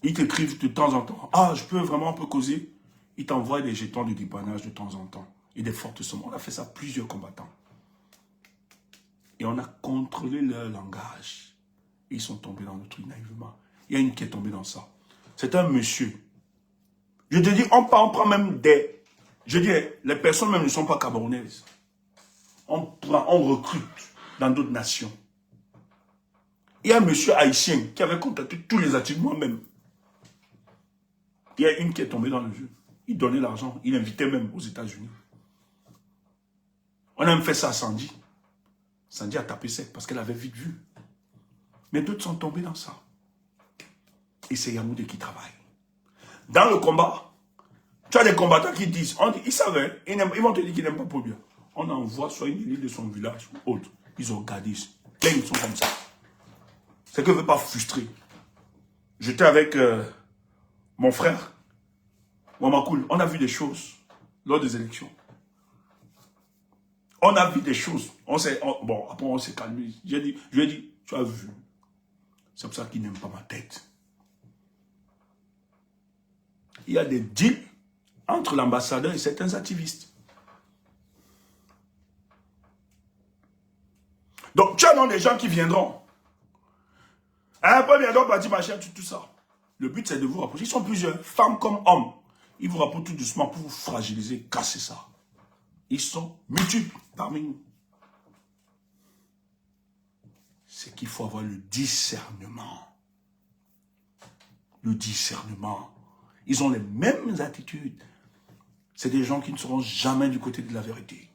Ils t'écrivent de temps en temps, ah je peux vraiment un peu causer. Ils t'envoient des jetons de dépannage de temps en temps. Et des fortes sommes. On a fait ça à plusieurs combattants. Et on a contrôlé leur langage. Ils sont tombés dans le truc naïvement. Il y a une qui est tombée dans ça. C'est un monsieur. Je te dis, on prend même des... Je dis, les personnes même ne sont pas camerounaises. On recrute dans d'autres nations. Il y a un monsieur haïtien qui avait contacté tous les articles, moi-même. Il y a une qui est tombée dans le jeu. Il donnait l'argent. Il invitait même aux États-Unis. On a même fait ça à Sandy. Sandy a tapé sec parce qu'elle avait vite vu. Mais d'autres sont tombés dans ça. Et c'est Yamoudé qui travaille. Dans le combat, tu as des combattants qui disent, ils savaient, ils vont te dire qu'ils n'aiment pas Paul Biya. On envoie soit une élite de son village ou autre. Ils organisent. Ils sont comme ça. C'est que je ne veux pas frustrer. J'étais avec mon frère, Wamakoul. On a vu des choses lors des élections. On a vu des choses. Bon, après on s'est calmé. Je lui ai dit, tu as vu. C'est pour ça qu'il n'aime pas ma tête. Il y a des deals entre l'ambassadeur et certains activistes. Donc, tu as des gens qui viendront. Un peu bientôt partir machin, tout ça. Le but, c'est de vous rapprocher. Ils sont plusieurs, femmes comme hommes. Ils vous rapprochent tout doucement pour vous fragiliser, casser ça. Ils sont multiples parmi nous. C'est qu'il faut avoir le discernement. Le discernement. Ils ont les mêmes attitudes. C'est des gens qui ne seront jamais du côté de la vérité.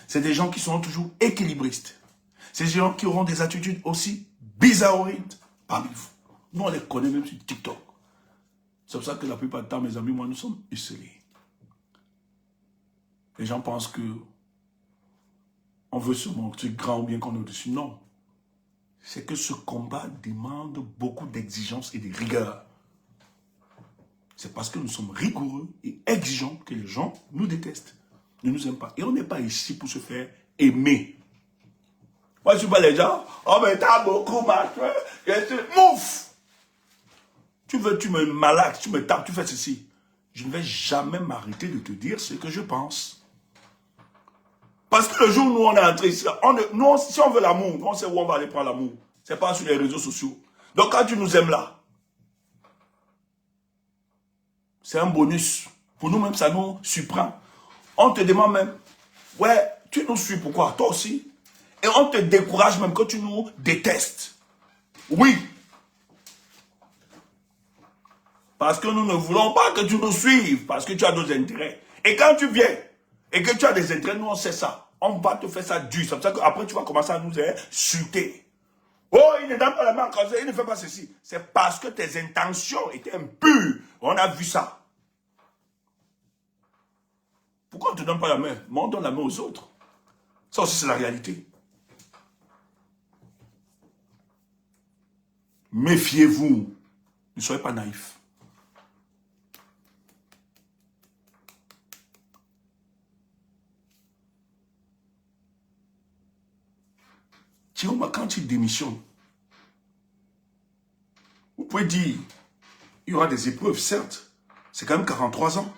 C'est des gens qui seront toujours équilibristes. C'est des gens qui auront des attitudes aussi bizarroïdes parmi vous. Nous, on les connaît même sur TikTok. C'est pour ça que la plupart du temps, mes amis, moi, nous sommes esselés. Les gens pensent que on veut se montrer grand ou bien qu'on est au-dessus. Non. C'est que ce combat demande beaucoup d'exigences et de rigueur. C'est parce que nous sommes rigoureux et exigeants que les gens nous détestent, ne nous aiment pas. Et on n'est pas ici pour se faire aimer. Moi, je suis pas les gens, oh mais t'as beaucoup machin, mouf. Tu me malaxes, tu me tapes, tu fais ceci. Je ne vais jamais m'arrêter de te dire ce que je pense. Parce que le jour où nous on est entré ici, si on veut l'amour, on sait où on va aller prendre l'amour. Ce n'est pas sur les réseaux sociaux. Donc quand tu nous aimes là, c'est un bonus. Pour nous-mêmes, ça nous surprend. On te demande même, ouais, tu nous suis pourquoi? Toi aussi. Et on te décourage même que tu nous détestes. Oui. Parce que nous ne voulons pas que tu nous suives, parce que tu as nos intérêts. Et quand tu viens, et que tu as des intérêts, nous on sait ça. On va te faire ça dur. C'est pour ça qu'après tu vas commencer à nous insulter. Oh, il ne donne pas la main, il ne fait pas ceci. C'est parce que tes intentions étaient impures. On a vu ça. Pourquoi on ne te donne pas la main? Mais on donne la main aux autres. Ça aussi, c'est la réalité. Méfiez-vous. Ne soyez pas naïfs. Tiroma, quand il démissionne, vous pouvez dire, il y aura des épreuves, certes. C'est quand même 43 ans.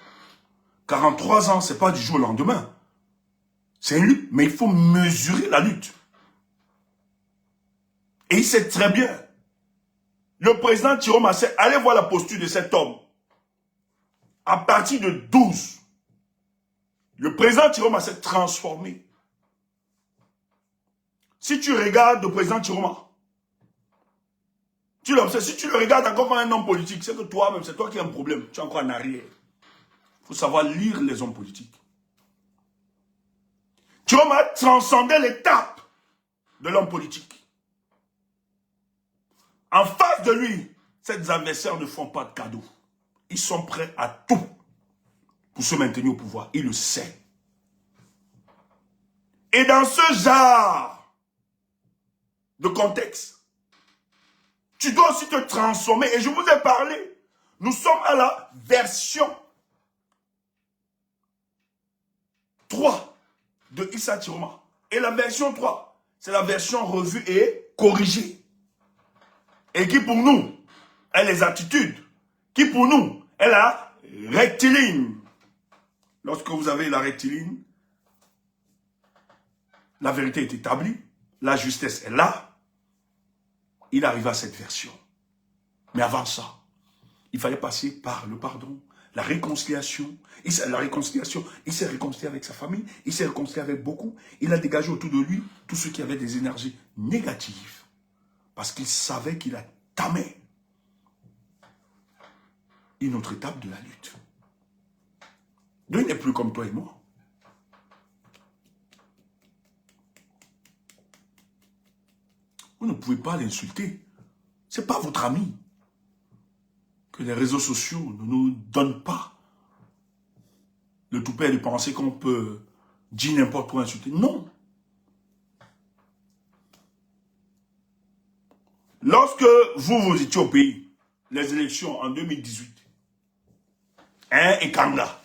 43 ans, ce n'est pas du jour au lendemain. C'est une lutte, mais il faut mesurer la lutte. Et il sait très bien. Le président Tiroma, allez voir la posture de cet homme. À partir de 12, le président Tiroma s'est transformé. Si tu regardes le président Tiroma, tu l'observes, si tu le regardes encore comme un homme politique, c'est que toi-même, c'est toi qui as un problème. Tu es encore en arrière. Il faut savoir lire les hommes politiques. Tiroma a transcendé l'étape de l'homme politique. En face de lui, ces adversaires ne font pas de cadeaux. Ils sont prêts à tout pour se maintenir au pouvoir. Il le sait. Et dans ce genre de contexte, tu dois aussi te transformer. Et je vous ai parlé, nous sommes à la version 3 de Issa Tiroma. Et la version 3, c'est la version revue et corrigée. Et qui pour nous, est les attitudes. Qui pour nous, est la rectiligne. Lorsque vous avez la rectiligne, la vérité est établie, la justesse est là. Il arrive à cette version. Mais avant ça, il fallait passer par le pardon, la réconciliation. Il s'est réconcilié avec sa famille, il s'est réconcilié avec beaucoup. Il a dégagé autour de lui tous ceux qui avaient des énergies négatives. Parce qu'il savait qu'il a tamé une autre étape de la lutte. Dieu n'est plus comme toi et moi. Vous ne pouvez pas l'insulter. Ce n'est pas votre ami. Que les réseaux sociaux ne nous donnent pas le toupet de penser qu'on peut dire n'importe quoi, insulter. Non. Lorsque vous étiez au pays, les élections en 2018, et Kanga,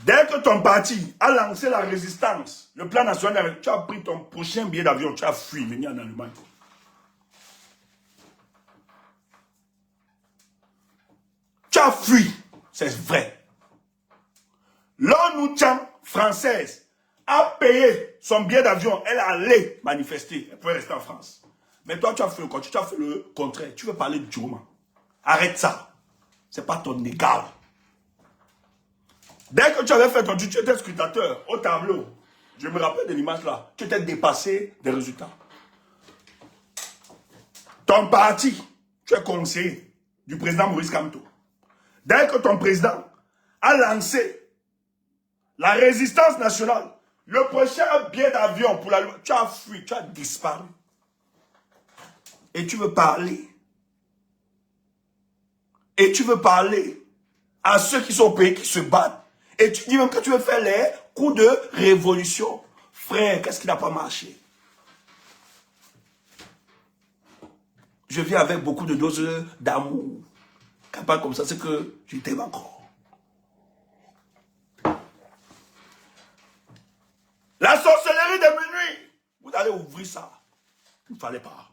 dès que ton parti a lancé la résistance, le plan national, tu as pris ton prochain billet d'avion, tu as fui, venu en Allemagne. Tu as fui, c'est vrai. L'ONU française a payé son billet d'avion, elle allait manifester, elle pouvait rester en France. Mais toi, tu as fait le contraire. Tu veux parler de Tiroma. Arrête ça. Ce n'est pas ton égal. Dès que tu avais fait ton tu étais scrutateur au tableau. Je me rappelle de l'image là. Tu étais dépassé des résultats. Ton parti, tu es conseiller du président Maurice Kamto. Dès que ton président a lancé la résistance nationale, le prochain billet d'avion pour la loi, tu as fui, tu as disparu. Et tu veux parler. Et tu veux parler à ceux qui sont au pays, qui se battent. Et tu dis même que tu veux faire les coups de révolution. Frère, qu'est-ce qui n'a pas marché? Je vis avec beaucoup de doses d'amour. Capable comme ça, c'est que je t'aime encore. La sorcellerie de minuit, vous allez ouvrir ça. Il ne fallait pas.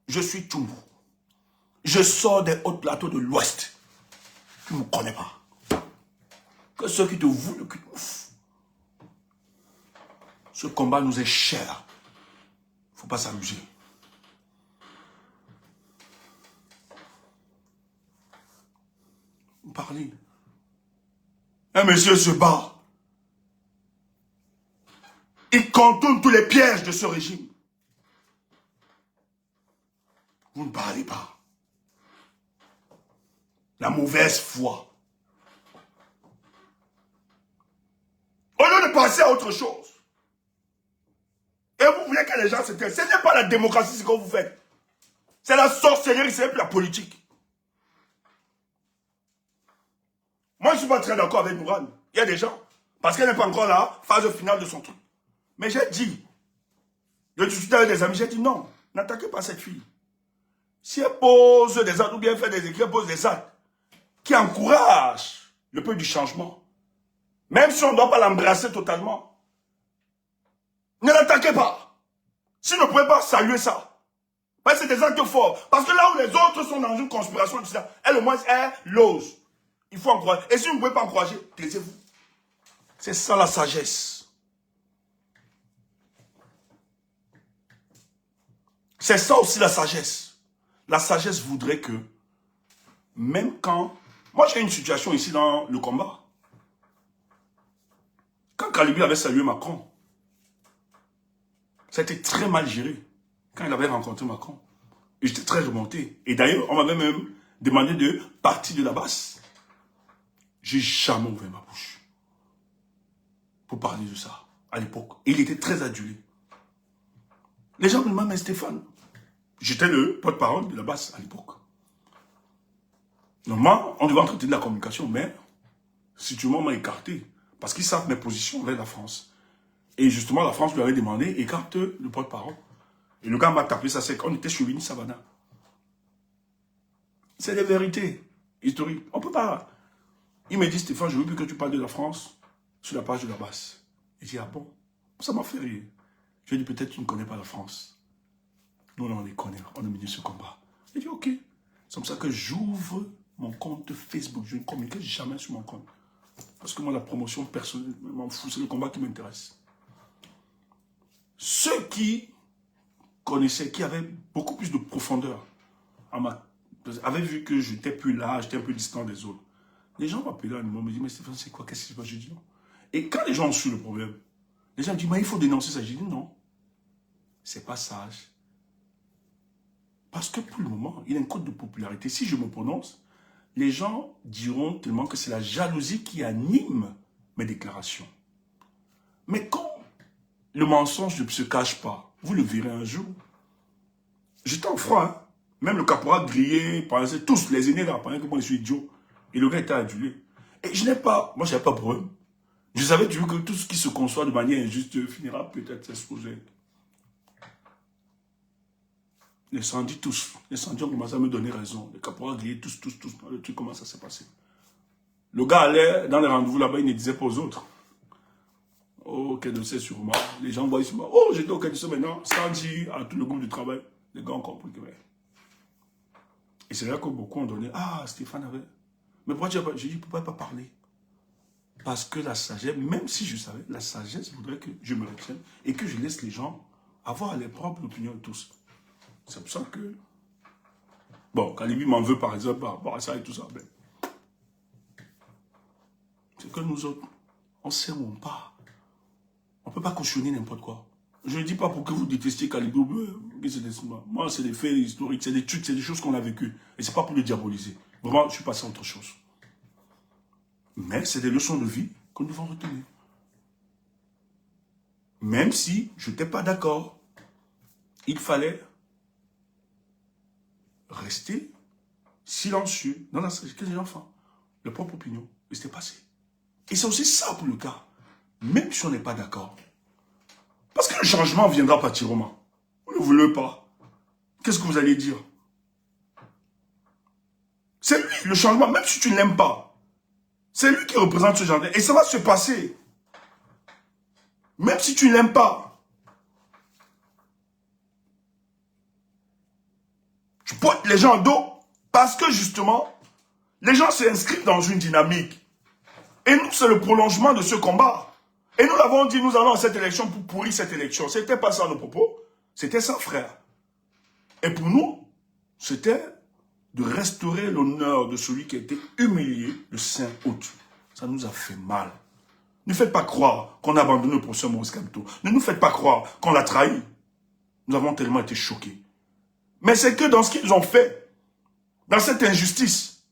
Je suis Tchumbu. Je sors des hauts plateaux de l'Ouest. Tu ne me connais pas. Que ceux qui te voulent le cul. Ce combat nous est cher. Il ne faut pas s'amuser. Vous parlez. Un monsieur se bat. Il contourne tous les pièges de ce régime. Vous ne parlez pas. La mauvaise foi. Au lieu de passer à autre chose. Et vous voulez que les gens se taisent. Ce n'est pas la démocratie ce que vous faites. C'est la sorcellerie, c'est plus la politique. Moi, je ne suis pas très d'accord avec Nourane. Il y a des gens, parce qu'elle n'est pas encore là, phase finale de son truc. Mais j'ai dit, je discutais avec des amis, j'ai dit non, n'attaquez pas cette fille. Si elle pose des actes ou bien fait des écrits, elle pose des actes qui encouragent le peuple du changement, même si on ne doit pas l'embrasser totalement, ne l'attaquez pas. Si vous ne pouvez pas saluer ça, parce que c'est des actes forts. Parce que là où les autres sont dans une conspiration, elle au moins, elle l'ose. Il faut encourager. Et si vous ne pouvez pas encourager, taisez-vous. C'est ça la sagesse. C'est ça aussi la sagesse. La sagesse voudrait que, même quand... Moi, j'ai une situation ici dans le combat. Quand Kalibi avait salué Macron, ça a été très mal géré. Quand il avait rencontré Macron. Et j'étais très remonté. Et d'ailleurs, on m'avait même demandé de partir de la base. J'ai jamais ouvert ma bouche pour parler de ça à l'époque. Et il était très adulé. Les gens me demandent, mais Stéphane, j'étais le porte-parole de la base à l'époque. Normalement, on devait entretenir la communication, mais si tu m'as écarté, parce qu'ils savent mes positions vers la France. Et justement, la France lui avait demandé, écarte le porte-parole. Et le gars m'a tapé ça sec. On était sur Vini Savannah. C'est des vérités historiques. On ne peut pas. Il me dit, Stéphane, je ne veux plus que tu parles de la France sur la page de la base. Il dit, ah bon? Ça m'a fait rire. Je lui ai dit, peut-être tu ne connais pas la France. Nous, on les connaît. On a mené ce combat. Il dit, ok. C'est comme ça que j'ouvre mon compte Facebook. Je ne communique jamais sur mon compte. Parce que moi, la promotion personnelle, je m'en fous. C'est le combat qui m'intéresse. Ceux qui connaissaient, qui avaient beaucoup plus de profondeur, avaient vu que j'étais plus là, j'étais un peu distant des autres. Les gens m'appelaient à un moment, me disent, mais Stéphane, c'est quoi? Qu'est-ce qui se passe? Je dis non. Et quand les gens ont su le problème, les gens disent, mais il faut dénoncer ça. Je dis non, c'est pas sage. Parce que pour le moment, il y a un code de popularité. Si je me prononce, les gens diront tellement que c'est la jalousie qui anime mes déclarations. Mais quand le mensonge ne se cache pas, vous le verrez un jour. J'étais en froid, hein? Même le caporal grillé, tous les aînés là, pendant que moi je suis idiot. Et le gars était adulé. Et je n'ai pas, moi je n'avais pas de problème. Je savais toujours que tout ce qui se conçoit de manière injuste finira peut-être s'exposer. Les sandis tous. Les sandis ont commencé à me donner raison. Les caporaux grillés tous. Le truc commence à se passer. Le gars allait dans les rendez-vous là-bas, il ne disait pas aux autres. Oh, Quai d'Orsay sur moi. Les gens voient sur moi. Oh, j'étais au Quai d'Orsay maintenant. Sandi à tout le groupe de travail. Les gars ont compris que ouais. Et c'est là que beaucoup ont donné. Ah, Stéphane avait. Mais pourquoi tu n'as pas. J'ai dit, pourquoi pas parler? Parce que la sagesse, même si je savais, la sagesse voudrait que je me retienne et que je laisse les gens avoir les propres opinions de tous. C'est pour ça que... Bon, Kalibi m'en veut par exemple par rapport à ça et tout ça. Ben, c'est que nous autres, on sait où on part. On ne peut pas cautionner n'importe quoi. Je ne dis pas pour que vous détestiez Kalibi. Moi, c'est des faits historiques, c'est des trucs, c'est des choses qu'on a vécues. Et ce n'est pas pour le diaboliser. Vraiment, je suis passé à autre chose. Mais c'est des leçons de vie que nous devons retenir. Même si je n'étais pas d'accord, il fallait rester silencieux dans la sagesse que les enfants, leur propre opinion, et c'était passé. Et c'est aussi ça pour le cas, même si on n'est pas d'accord. Parce que le changement viendra par Tiroma. Vous ne voulez pas. Qu'est-ce que vous allez dire? C'est lui, le changement, même si tu ne l'aimes pas. C'est lui qui représente ce genre. Et ça va se passer. Même si tu ne l'aimes pas. Tu portes les gens en dos parce que justement, les gens s'inscrivent dans une dynamique. Et nous, c'est le prolongement de ce combat. Et nous l'avons dit, nous allons à cette élection pour pourrir cette élection. C'était pas ça nos propos. C'était ça, frère. Et pour nous, c'était de restaurer l'honneur de celui qui a été humilié le 5 août. Ça nous a fait mal. Ne faites pas croire qu'on a abandonné le professeur Maurice Kamto. Ne nous faites pas croire qu'on l'a trahi. Nous avons tellement été choqués. Mais c'est que dans ce qu'ils ont fait, dans cette injustice,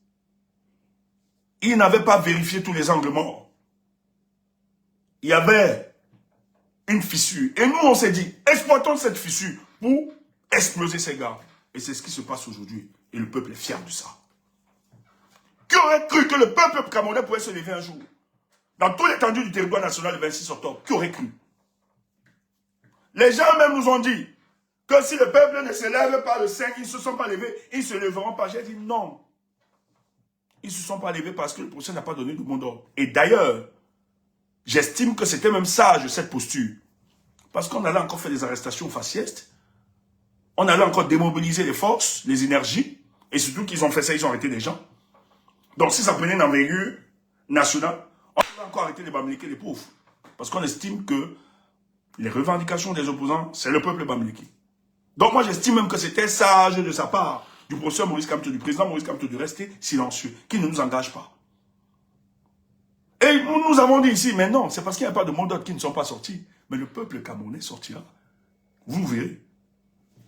ils n'avaient pas vérifié tous les angles morts. Il y avait une fissure. Et nous, on s'est dit, exploitons cette fissure pour exploser ces gars. Et c'est ce qui se passe aujourd'hui. Et le peuple est fier de ça. Qui aurait cru que le peuple camerounais pourrait se lever un jour dans toute l'étendue du territoire national le 26 octobre? Qui aurait cru? Les gens même nous ont dit que si le peuple ne se lève pas le 5, ils ne se sont pas levés, ils ne se lèveront pas. J'ai dit non. Ils ne se sont pas levés parce que le procès n'a pas donné de mot d'ordre. Et d'ailleurs, j'estime que c'était même sage cette posture. Parce qu'on allait encore faire des arrestations faciestes. On allait encore démobiliser les forces, les énergies. Et surtout qu'ils ont fait ça, ils ont arrêté des gens. Donc si ça prenait une envergure nationale, on allait encore arrêter les Bamileke, les pauvres. Parce qu'on estime que les revendications des opposants, c'est le peuple Bamileke. Donc moi j'estime même que c'était sage de sa part, du professeur Maurice Kamto, du président Maurice Kamto, de rester silencieux, qui ne nous engage pas. Et nous avons dit ici, mais non, c'est parce qu'il n'y a pas de mots d'ordre qui ne sont pas sortis. Mais le peuple camerounais sortira. Vous verrez.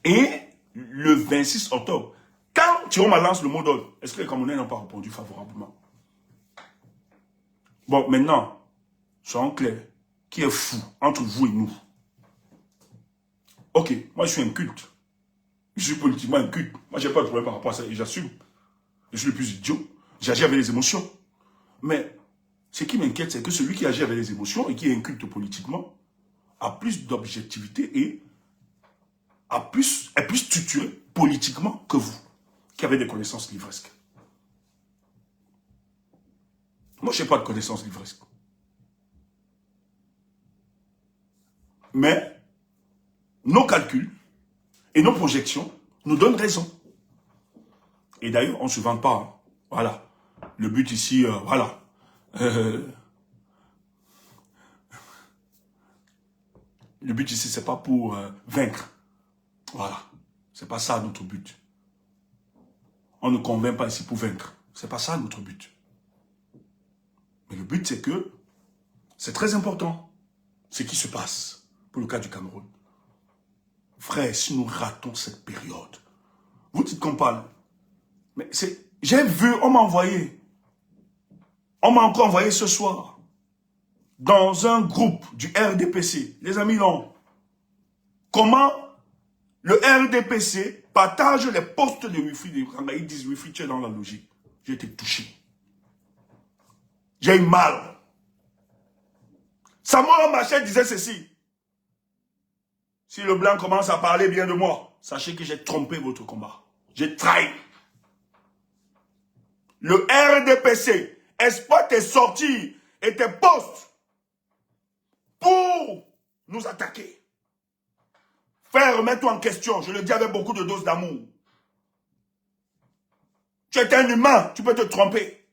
Et le 26 octobre, quand Thierry lance le mot d'ordre, est-ce que les Camerounais n'ont pas répondu favorablement? Bon, maintenant, soyons clairs. Qui est fou entre vous et nous? Ok, moi je suis inculte. Je suis politiquement inculte. Moi j'ai pas de problème par rapport à ça et j'assume. Je suis le plus idiot. J'agis avec les émotions. Mais ce qui m'inquiète, c'est que celui qui agit avec les émotions et qui est inculte politiquement a plus d'objectivité et est plus structuré politiquement que vous, qui avez des connaissances livresques. Moi, je n'ai pas de connaissances livresques. Mais nos calculs et nos projections nous donnent raison. Et d'ailleurs, on ne se vante pas. Hein. Voilà. Le but ici, voilà. Le but ici, ce n'est pas pour vaincre. Voilà. Ce n'est pas ça notre but. On ne convainc pas ici pour vaincre. Ce n'est pas ça notre but. Mais le but, c'est que c'est très important ce qui se passe pour le cas du Cameroun. Frère, si nous ratons cette période, vous dites qu'on parle. Mais c'est... J'ai vu, on m'a envoyé. On m'a encore envoyé ce soir. Dans un groupe du RDPC. Les amis, non. Comment le RDPC partage les postes de Wilfried. Ils disent Wilfried, tu es dans la logique. J'ai été touché. J'ai eu mal. Samuel Machel disait ceci. Si le blanc commence à parler bien de moi, sachez que j'ai trompé votre combat. J'ai trahi. Le RDPC exploite tes sorties et tes postes pour nous attaquer. Frère, remets-toi en question. Je le dis avec beaucoup de doses d'amour. Tu es un humain, tu peux te tromper.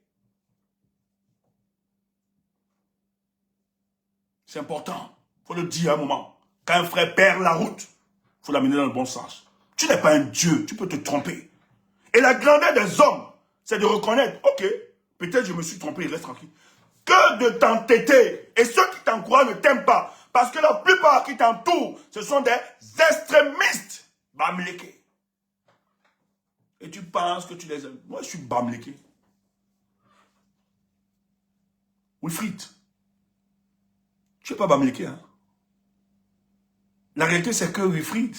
C'est important. Il faut le dire à un moment. Quand un frère perd la route, il faut l'amener dans le bon sens. Tu n'es pas un dieu, tu peux te tromper. Et la grandeur des hommes, c'est de reconnaître, ok, peut-être je me suis trompé, il reste tranquille. Que de t'entêter. Et ceux qui t'encouragent ne t'aiment pas. Parce que la plupart qui t'entourent, ce sont des extrémistes. Bamileke. Et tu penses que tu les aimes. Moi, je suis Bamileke. Wilfried. Je ne suis pas Bamileke, hein. La réalité, c'est que Wilfried,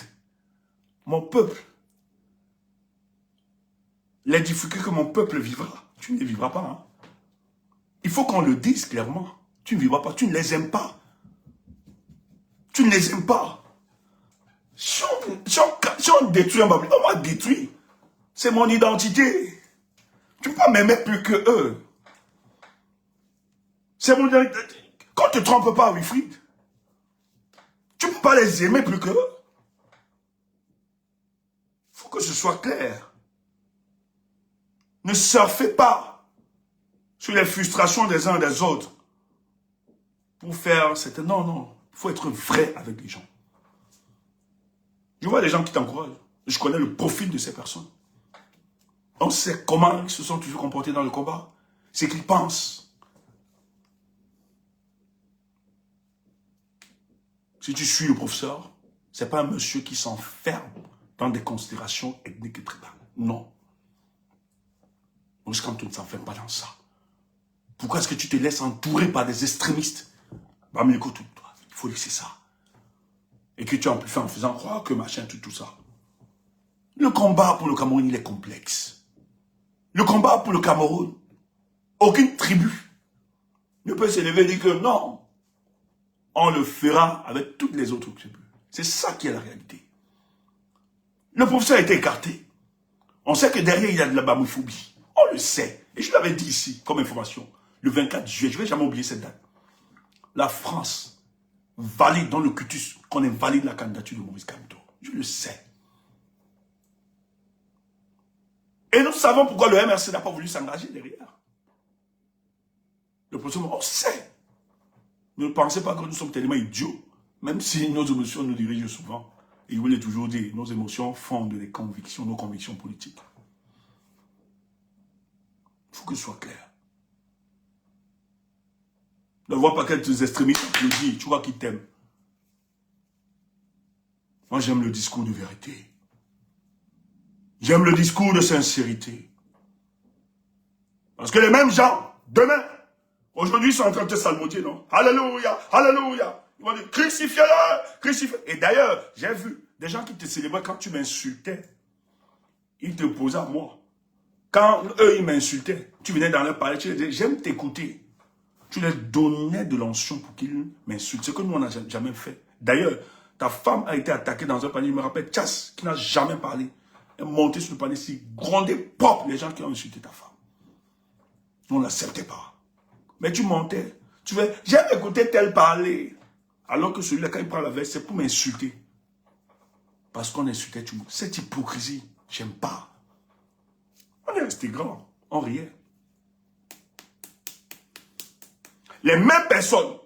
mon peuple, les difficultés que mon peuple vivra, tu ne les vivras pas. Hein. Il faut qu'on le dise clairement. Tu ne vivras pas, tu ne les aimes pas. Tu ne les aimes pas. Si on détruit un Bamileke, on m'a détruit. C'est mon identité. Tu ne peux pas m'aimer plus que eux. C'est mon identité. Quand tu ne te trompes pas, Wilfried, tu ne peux pas les aimer plus qu'eux. Il faut que ce soit clair. Ne surfez pas sur les frustrations des uns et des autres pour faire cette... Non, non. Il faut être vrai avec les gens. Je vois des gens qui t'encouragent. Je connais le profil de ces personnes. On sait comment ils se sont toujours comportés dans le combat. C'est qu'ils pensent. Si tu suis le professeur, ce n'est pas un monsieur qui s'enferme dans des considérations ethniques et tribales. Non. Maurice Kamto ne s'enferme pas dans ça. Pourquoi est-ce que tu te laisses entourer par des extrémistes? Bah, mais écoute, toi, il faut laisser ça. Et que tu amplifies en faisant croire que machin, tout ça. Le combat pour le Cameroun, il est complexe. Le combat pour le Cameroun, aucune tribu ne peut s'élever et dire que non, on le fera avec toutes les autres tribus. C'est ça qui est la réalité. Le professeur a été écarté. On sait que derrière, il y a de la bamophobie. On le sait. Et je l'avais dit ici, comme information. Le 24 juillet, je ne vais jamais oublier cette date. La France valide dans le cutus qu'on invalide la candidature de Maurice Kamto. Je le sais. Et nous savons pourquoi le MRC n'a pas voulu s'engager derrière. Le professeur, on sait. Ne pensez pas que nous sommes tellement idiots, même si nos émotions nous dirigent souvent. Et il voulait toujours dire, nos émotions fondent les convictions, nos convictions politiques. Il faut que ce soit clair. Ne vois pas quelques extrémistes applaudis, tu vois qu'ils t'aiment. Moi, j'aime le discours de vérité. J'aime le discours de sincérité. Parce que les mêmes gens, demain, aujourd'hui, sont en train de te salmodier, non? Alléluia, alléluia. Ils vont dire, crucifiez-le, crucifiez-le. Et d'ailleurs, j'ai vu des gens qui te célébraient quand tu m'insultais. Ils te posaient à moi. Quand eux, ils m'insultaient, tu venais dans leur palais, tu leur disais, j'aime t'écouter. Tu leur donnais de l'onction pour qu'ils m'insultent. Ce que nous, on n'a jamais fait. D'ailleurs, ta femme a été attaquée dans un panier, je me rappelle, Tchass, qui n'a jamais parlé. Elle est montée sur le panier, si grondé, pop, les gens qui ont insulté ta femme. On ne l'acceptait pas. Mais tu montais, tu fais, j'aime écouter tel parler. Alors que celui-là, quand il prend la veste, c'est pour m'insulter. Parce qu'on insultait tout le monde. Cette hypocrisie, j'aime pas. On est resté grand, on riait. Les mêmes personnes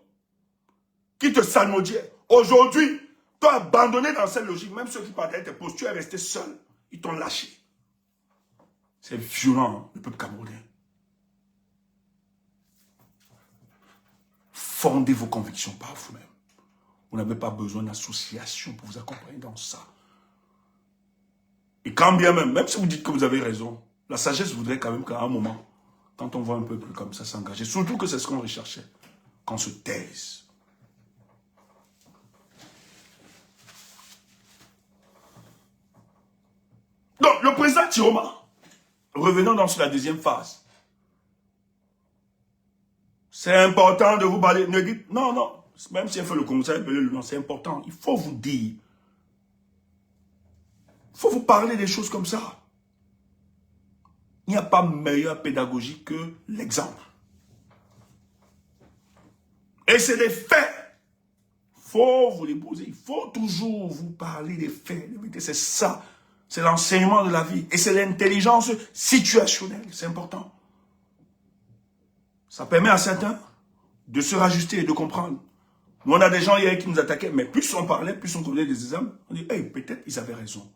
qui te salmodiaient, aujourd'hui, t'ont abandonné dans cette logique. Même ceux qui partaient tes postes, tu es resté seul. Ils t'ont lâché. C'est violent, le peuple camerounais. Fondez vos convictions par vous-même. Vous n'avez pas besoin d'association pour vous accompagner dans ça. Et quand bien même si vous dites que vous avez raison, la sagesse voudrait quand même qu'à un moment, quand on voit un peuple comme ça s'engager, surtout que c'est ce qu'on recherchait, qu'on se taise. Donc, le président Tiroma, revenons dans la deuxième phase. C'est important de vous parler. Ne dites, non, non, même si elle fait le commissariat, c'est important. Il faut vous dire. Il faut vous parler des choses comme ça. Il n'y a pas meilleure pédagogie que l'exemple. Et c'est des faits. Il faut vous les poser. Il faut toujours vous parler des faits. C'est ça. C'est l'enseignement de la vie. Et c'est l'intelligence situationnelle. C'est important. Ça permet à certains de se rajuster et de comprendre. Nous, on a des gens hier qui nous attaquaient, mais plus on parlait, plus on connaît des exemples, on dit, hey, peut-être ils avaient raison.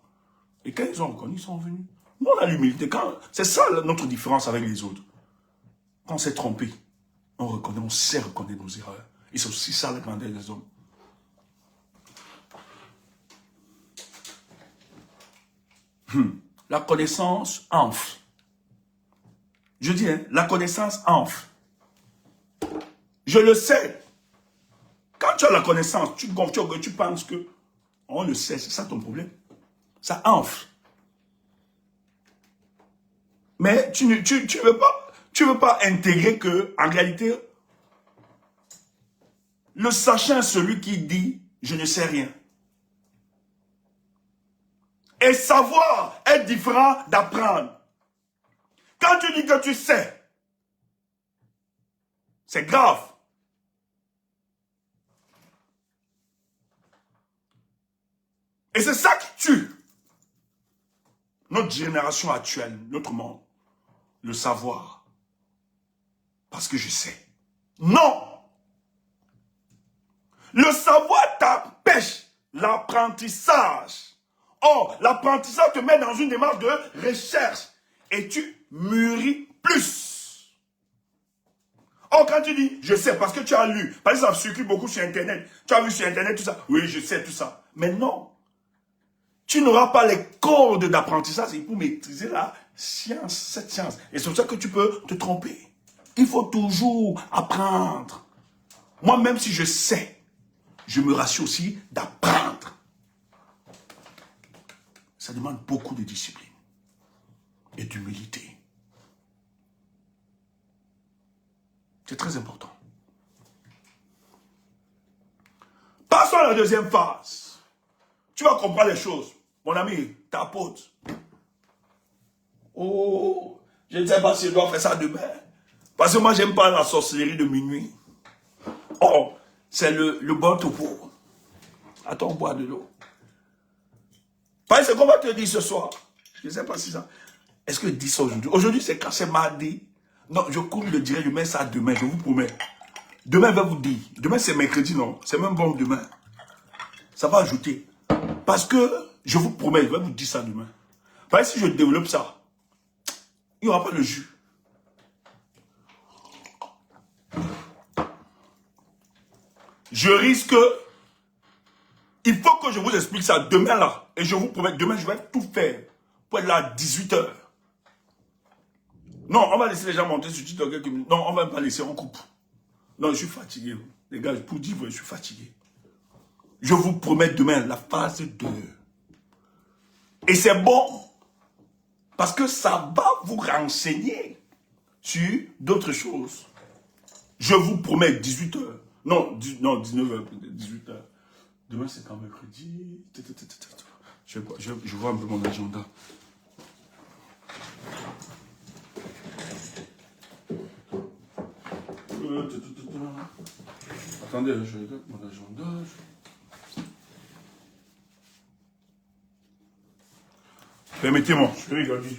Et quand ils ont reconnu, ils sont venus. Nous, on a l'humilité. C'est ça notre différence avec les autres. Quand on s'est trompé, on reconnaît, on sait reconnaître nos erreurs. Et c'est aussi ça la grandeur des hommes. La connaissance enfle. Je dis, hein, la connaissance enfle. Je le sais. Quand tu as la connaissance, tu penses que on le sait, c'est ça ton problème. Ça enfle. Mais tu veux pas intégrer que, en réalité, le sachant est celui qui dit je ne sais rien. Et savoir est différent d'apprendre. Quand tu dis que tu sais, c'est grave. Et c'est ça qui tue notre génération actuelle, notre monde. Le savoir. Parce que je sais. Non! Le savoir t'empêche l'apprentissage. Or, l'apprentissage te met dans une démarche de recherche. et tu mûris plus. Oh, quand tu dis, je sais, parce que tu as lu, par exemple, ça circule beaucoup sur Internet, tu as vu sur Internet tout ça, oui, je sais tout ça. Mais non, tu n'auras pas les codes d'apprentissage pour maîtriser la science, cette science. Et c'est pour ça que tu peux te tromper. Il faut toujours apprendre. Moi, même si je sais, je me rassure aussi d'apprendre. Ça demande beaucoup de discipline et d'humilité. C'est très important. Passons à la deuxième phase. Tu vas comprendre les choses. Mon ami, ta pote. Oh, je ne sais pas si je dois faire ça demain. Parce que moi, j'aime pas la sorcellerie de minuit. Oh, c'est le bon topo. Attends, bois de l'eau. Parce que c'est qu'on va te dire ce soir. Je ne sais pas si ça... Est-ce que je dis ça aujourd'hui? Aujourd'hui, c'est quand c'est mardi. Non, je cours le direct, je mets ça demain, je vous promets. Demain, je vais vous dire. Demain, c'est mercredi, non? C'est même bon demain. Ça va ajouter. Parce que, je vous promets, je vais vous dire ça demain. Parce que si je développe ça, il n'y aura pas de jus. Je risque... Il faut que je vous explique ça demain là. Et je vous promets, demain, je vais tout faire pour être là à 18 h. Non, on va laisser les gens monter sur TikTok quelques minutes. Non, on va pas laisser, on coupe. Non, je suis fatigué. Les gars, pour dire, je suis fatigué. Je vous promets demain la phase 2. Et c'est bon. Parce que ça va vous renseigner sur d'autres choses. Je vous promets 18 h. Non, 19 h, 18 h. Demain, c'est quand mercredi. Je vois un peu mon agenda. Attendez, je regarde mon agenda. Permettez-moi, je vais regarder.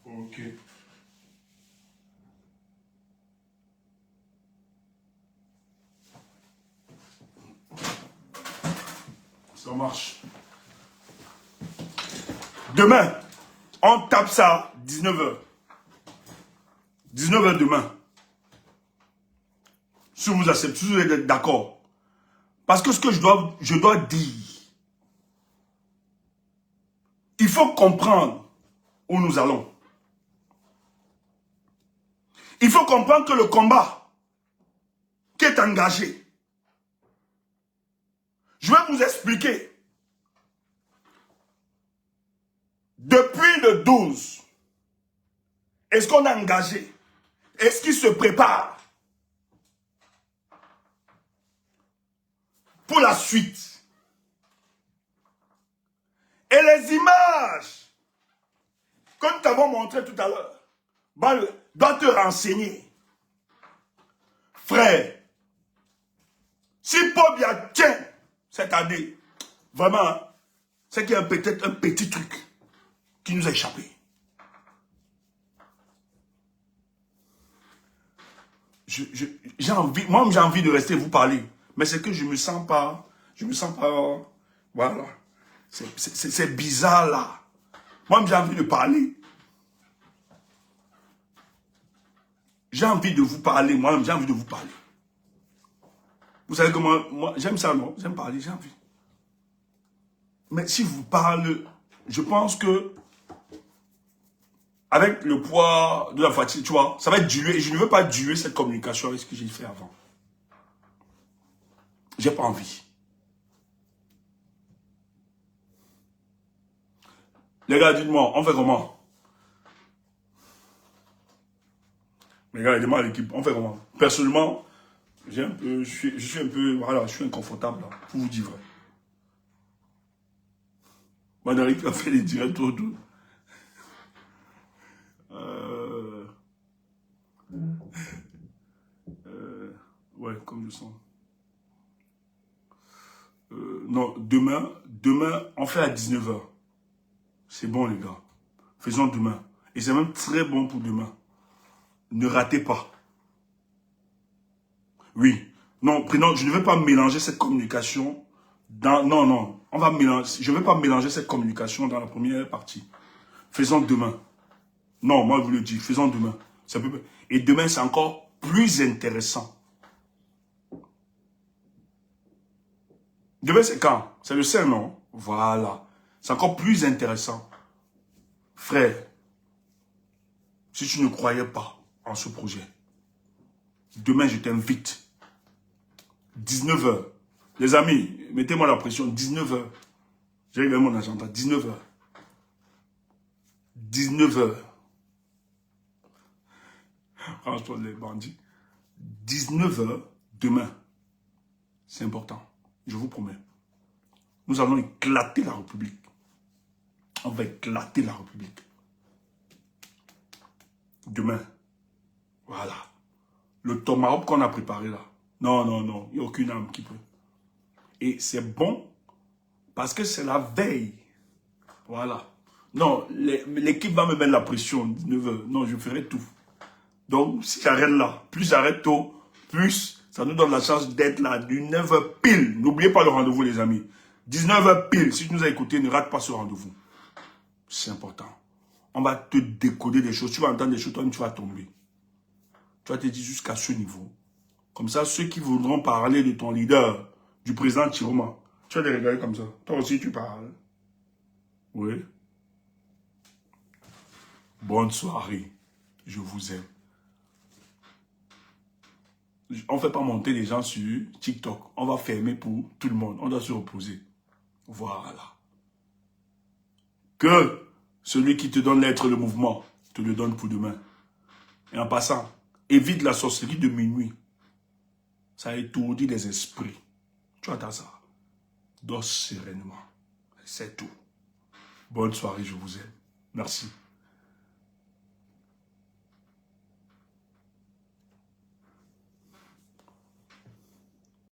Ok. Ça marche. Demain, on tape ça 19 h. 19 h demain. Si vous acceptez, si vous êtes d'accord. Parce que ce que je dois dire, il faut comprendre où nous allons. Il faut comprendre que le combat qui est engagé, je vais vous expliquer. Depuis le 12, est-ce qu'on a engagé? Est-ce qu'il se prépare pour la suite? Et les images que nous t'avons montrées tout à l'heure doivent te renseigner. Frère, si Pobia tient cette année, vraiment, c'est qu'il y a peut-être un petit truc qui nous a échappé. J'ai envie, moi j'ai envie de rester vous parler, mais c'est que je me sens pas, voilà, c'est bizarre là. Moi j'ai envie de parler. J'ai envie de vous parler, moi j'ai envie de vous parler. Vous savez comment, moi j'aime ça, non? J'aime parler, j'ai envie. Mais si je vous parle, je pense que avec le poids de la fatigue, tu vois, ça va être dilué. Et je ne veux pas diluer cette communication avec ce que j'ai fait avant. J'ai pas envie. Les gars, dites-moi, on fait comment? Les gars, aidez-moi à l'équipe, on fait comment? Personnellement, je suis un peu, voilà, je suis inconfortable, là, pour vous dire vrai. Madame qui a fait les directs autour. Ouais, comme je sens. Non, demain, on fait à 19 h. C'est bon, les gars. Faisons demain. Et c'est même très bon pour demain. ne ratez pas. Oui. Non, prénom, je ne veux pas mélanger cette communication dans... Non, non. On va mélanger. Je ne veux pas mélanger cette communication dans la première partie. Faisons demain. Non, moi, je vous le dis. Faisons demain. Et demain, c'est encore plus intéressant. Demain, c'est quand? C'est le 5, non? Voilà. C'est encore plus intéressant. Frère, si tu ne croyais pas en ce projet, demain, je t'invite. 19 h. Les amis, mettez-moi la pression. 19 h. J'ai réglé mon agenda. 19 h. 19 h. Range-toi les bandits. 19 h demain. C'est important. Je vous promets. Nous allons éclater la République. On va éclater la République. Demain. Voilà. Le tomahawk qu'on a préparé là. Non, non, non. Il n'y a aucune âme qui peut. Et c'est bon parce que c'est la veille. Voilà. Non, l'équipe va me mettre la pression. 19 h. Non, je ferai tout. Donc, si j'arrête là, plus j'arrête tôt, plus ça nous donne la chance d'être là du 9 h pile. N'oubliez pas le rendez-vous, les amis. 19 h pile. Si tu nous as écoutés, ne rate pas ce rendez-vous. C'est important. On va te décoder des choses. Tu vas entendre des choses, toi, tu vas tomber. Tu vas te dire jusqu'à ce niveau. Comme ça, ceux qui voudront parler de ton leader, du président Chiroma, tu vas les regarder comme ça. Toi aussi, tu parles. Oui. Bonne soirée. Je vous aime. On ne fait pas monter les gens sur TikTok. On va fermer pour tout le monde. On doit se reposer. Voilà. Que celui qui te donne l'être, le mouvement, te le donne pour demain. Et en passant, évite la sorcellerie de minuit. Ça étourdit les esprits. Tu attends ça. Dors sereinement. C'est tout. Bonne soirée, je vous aime. Merci.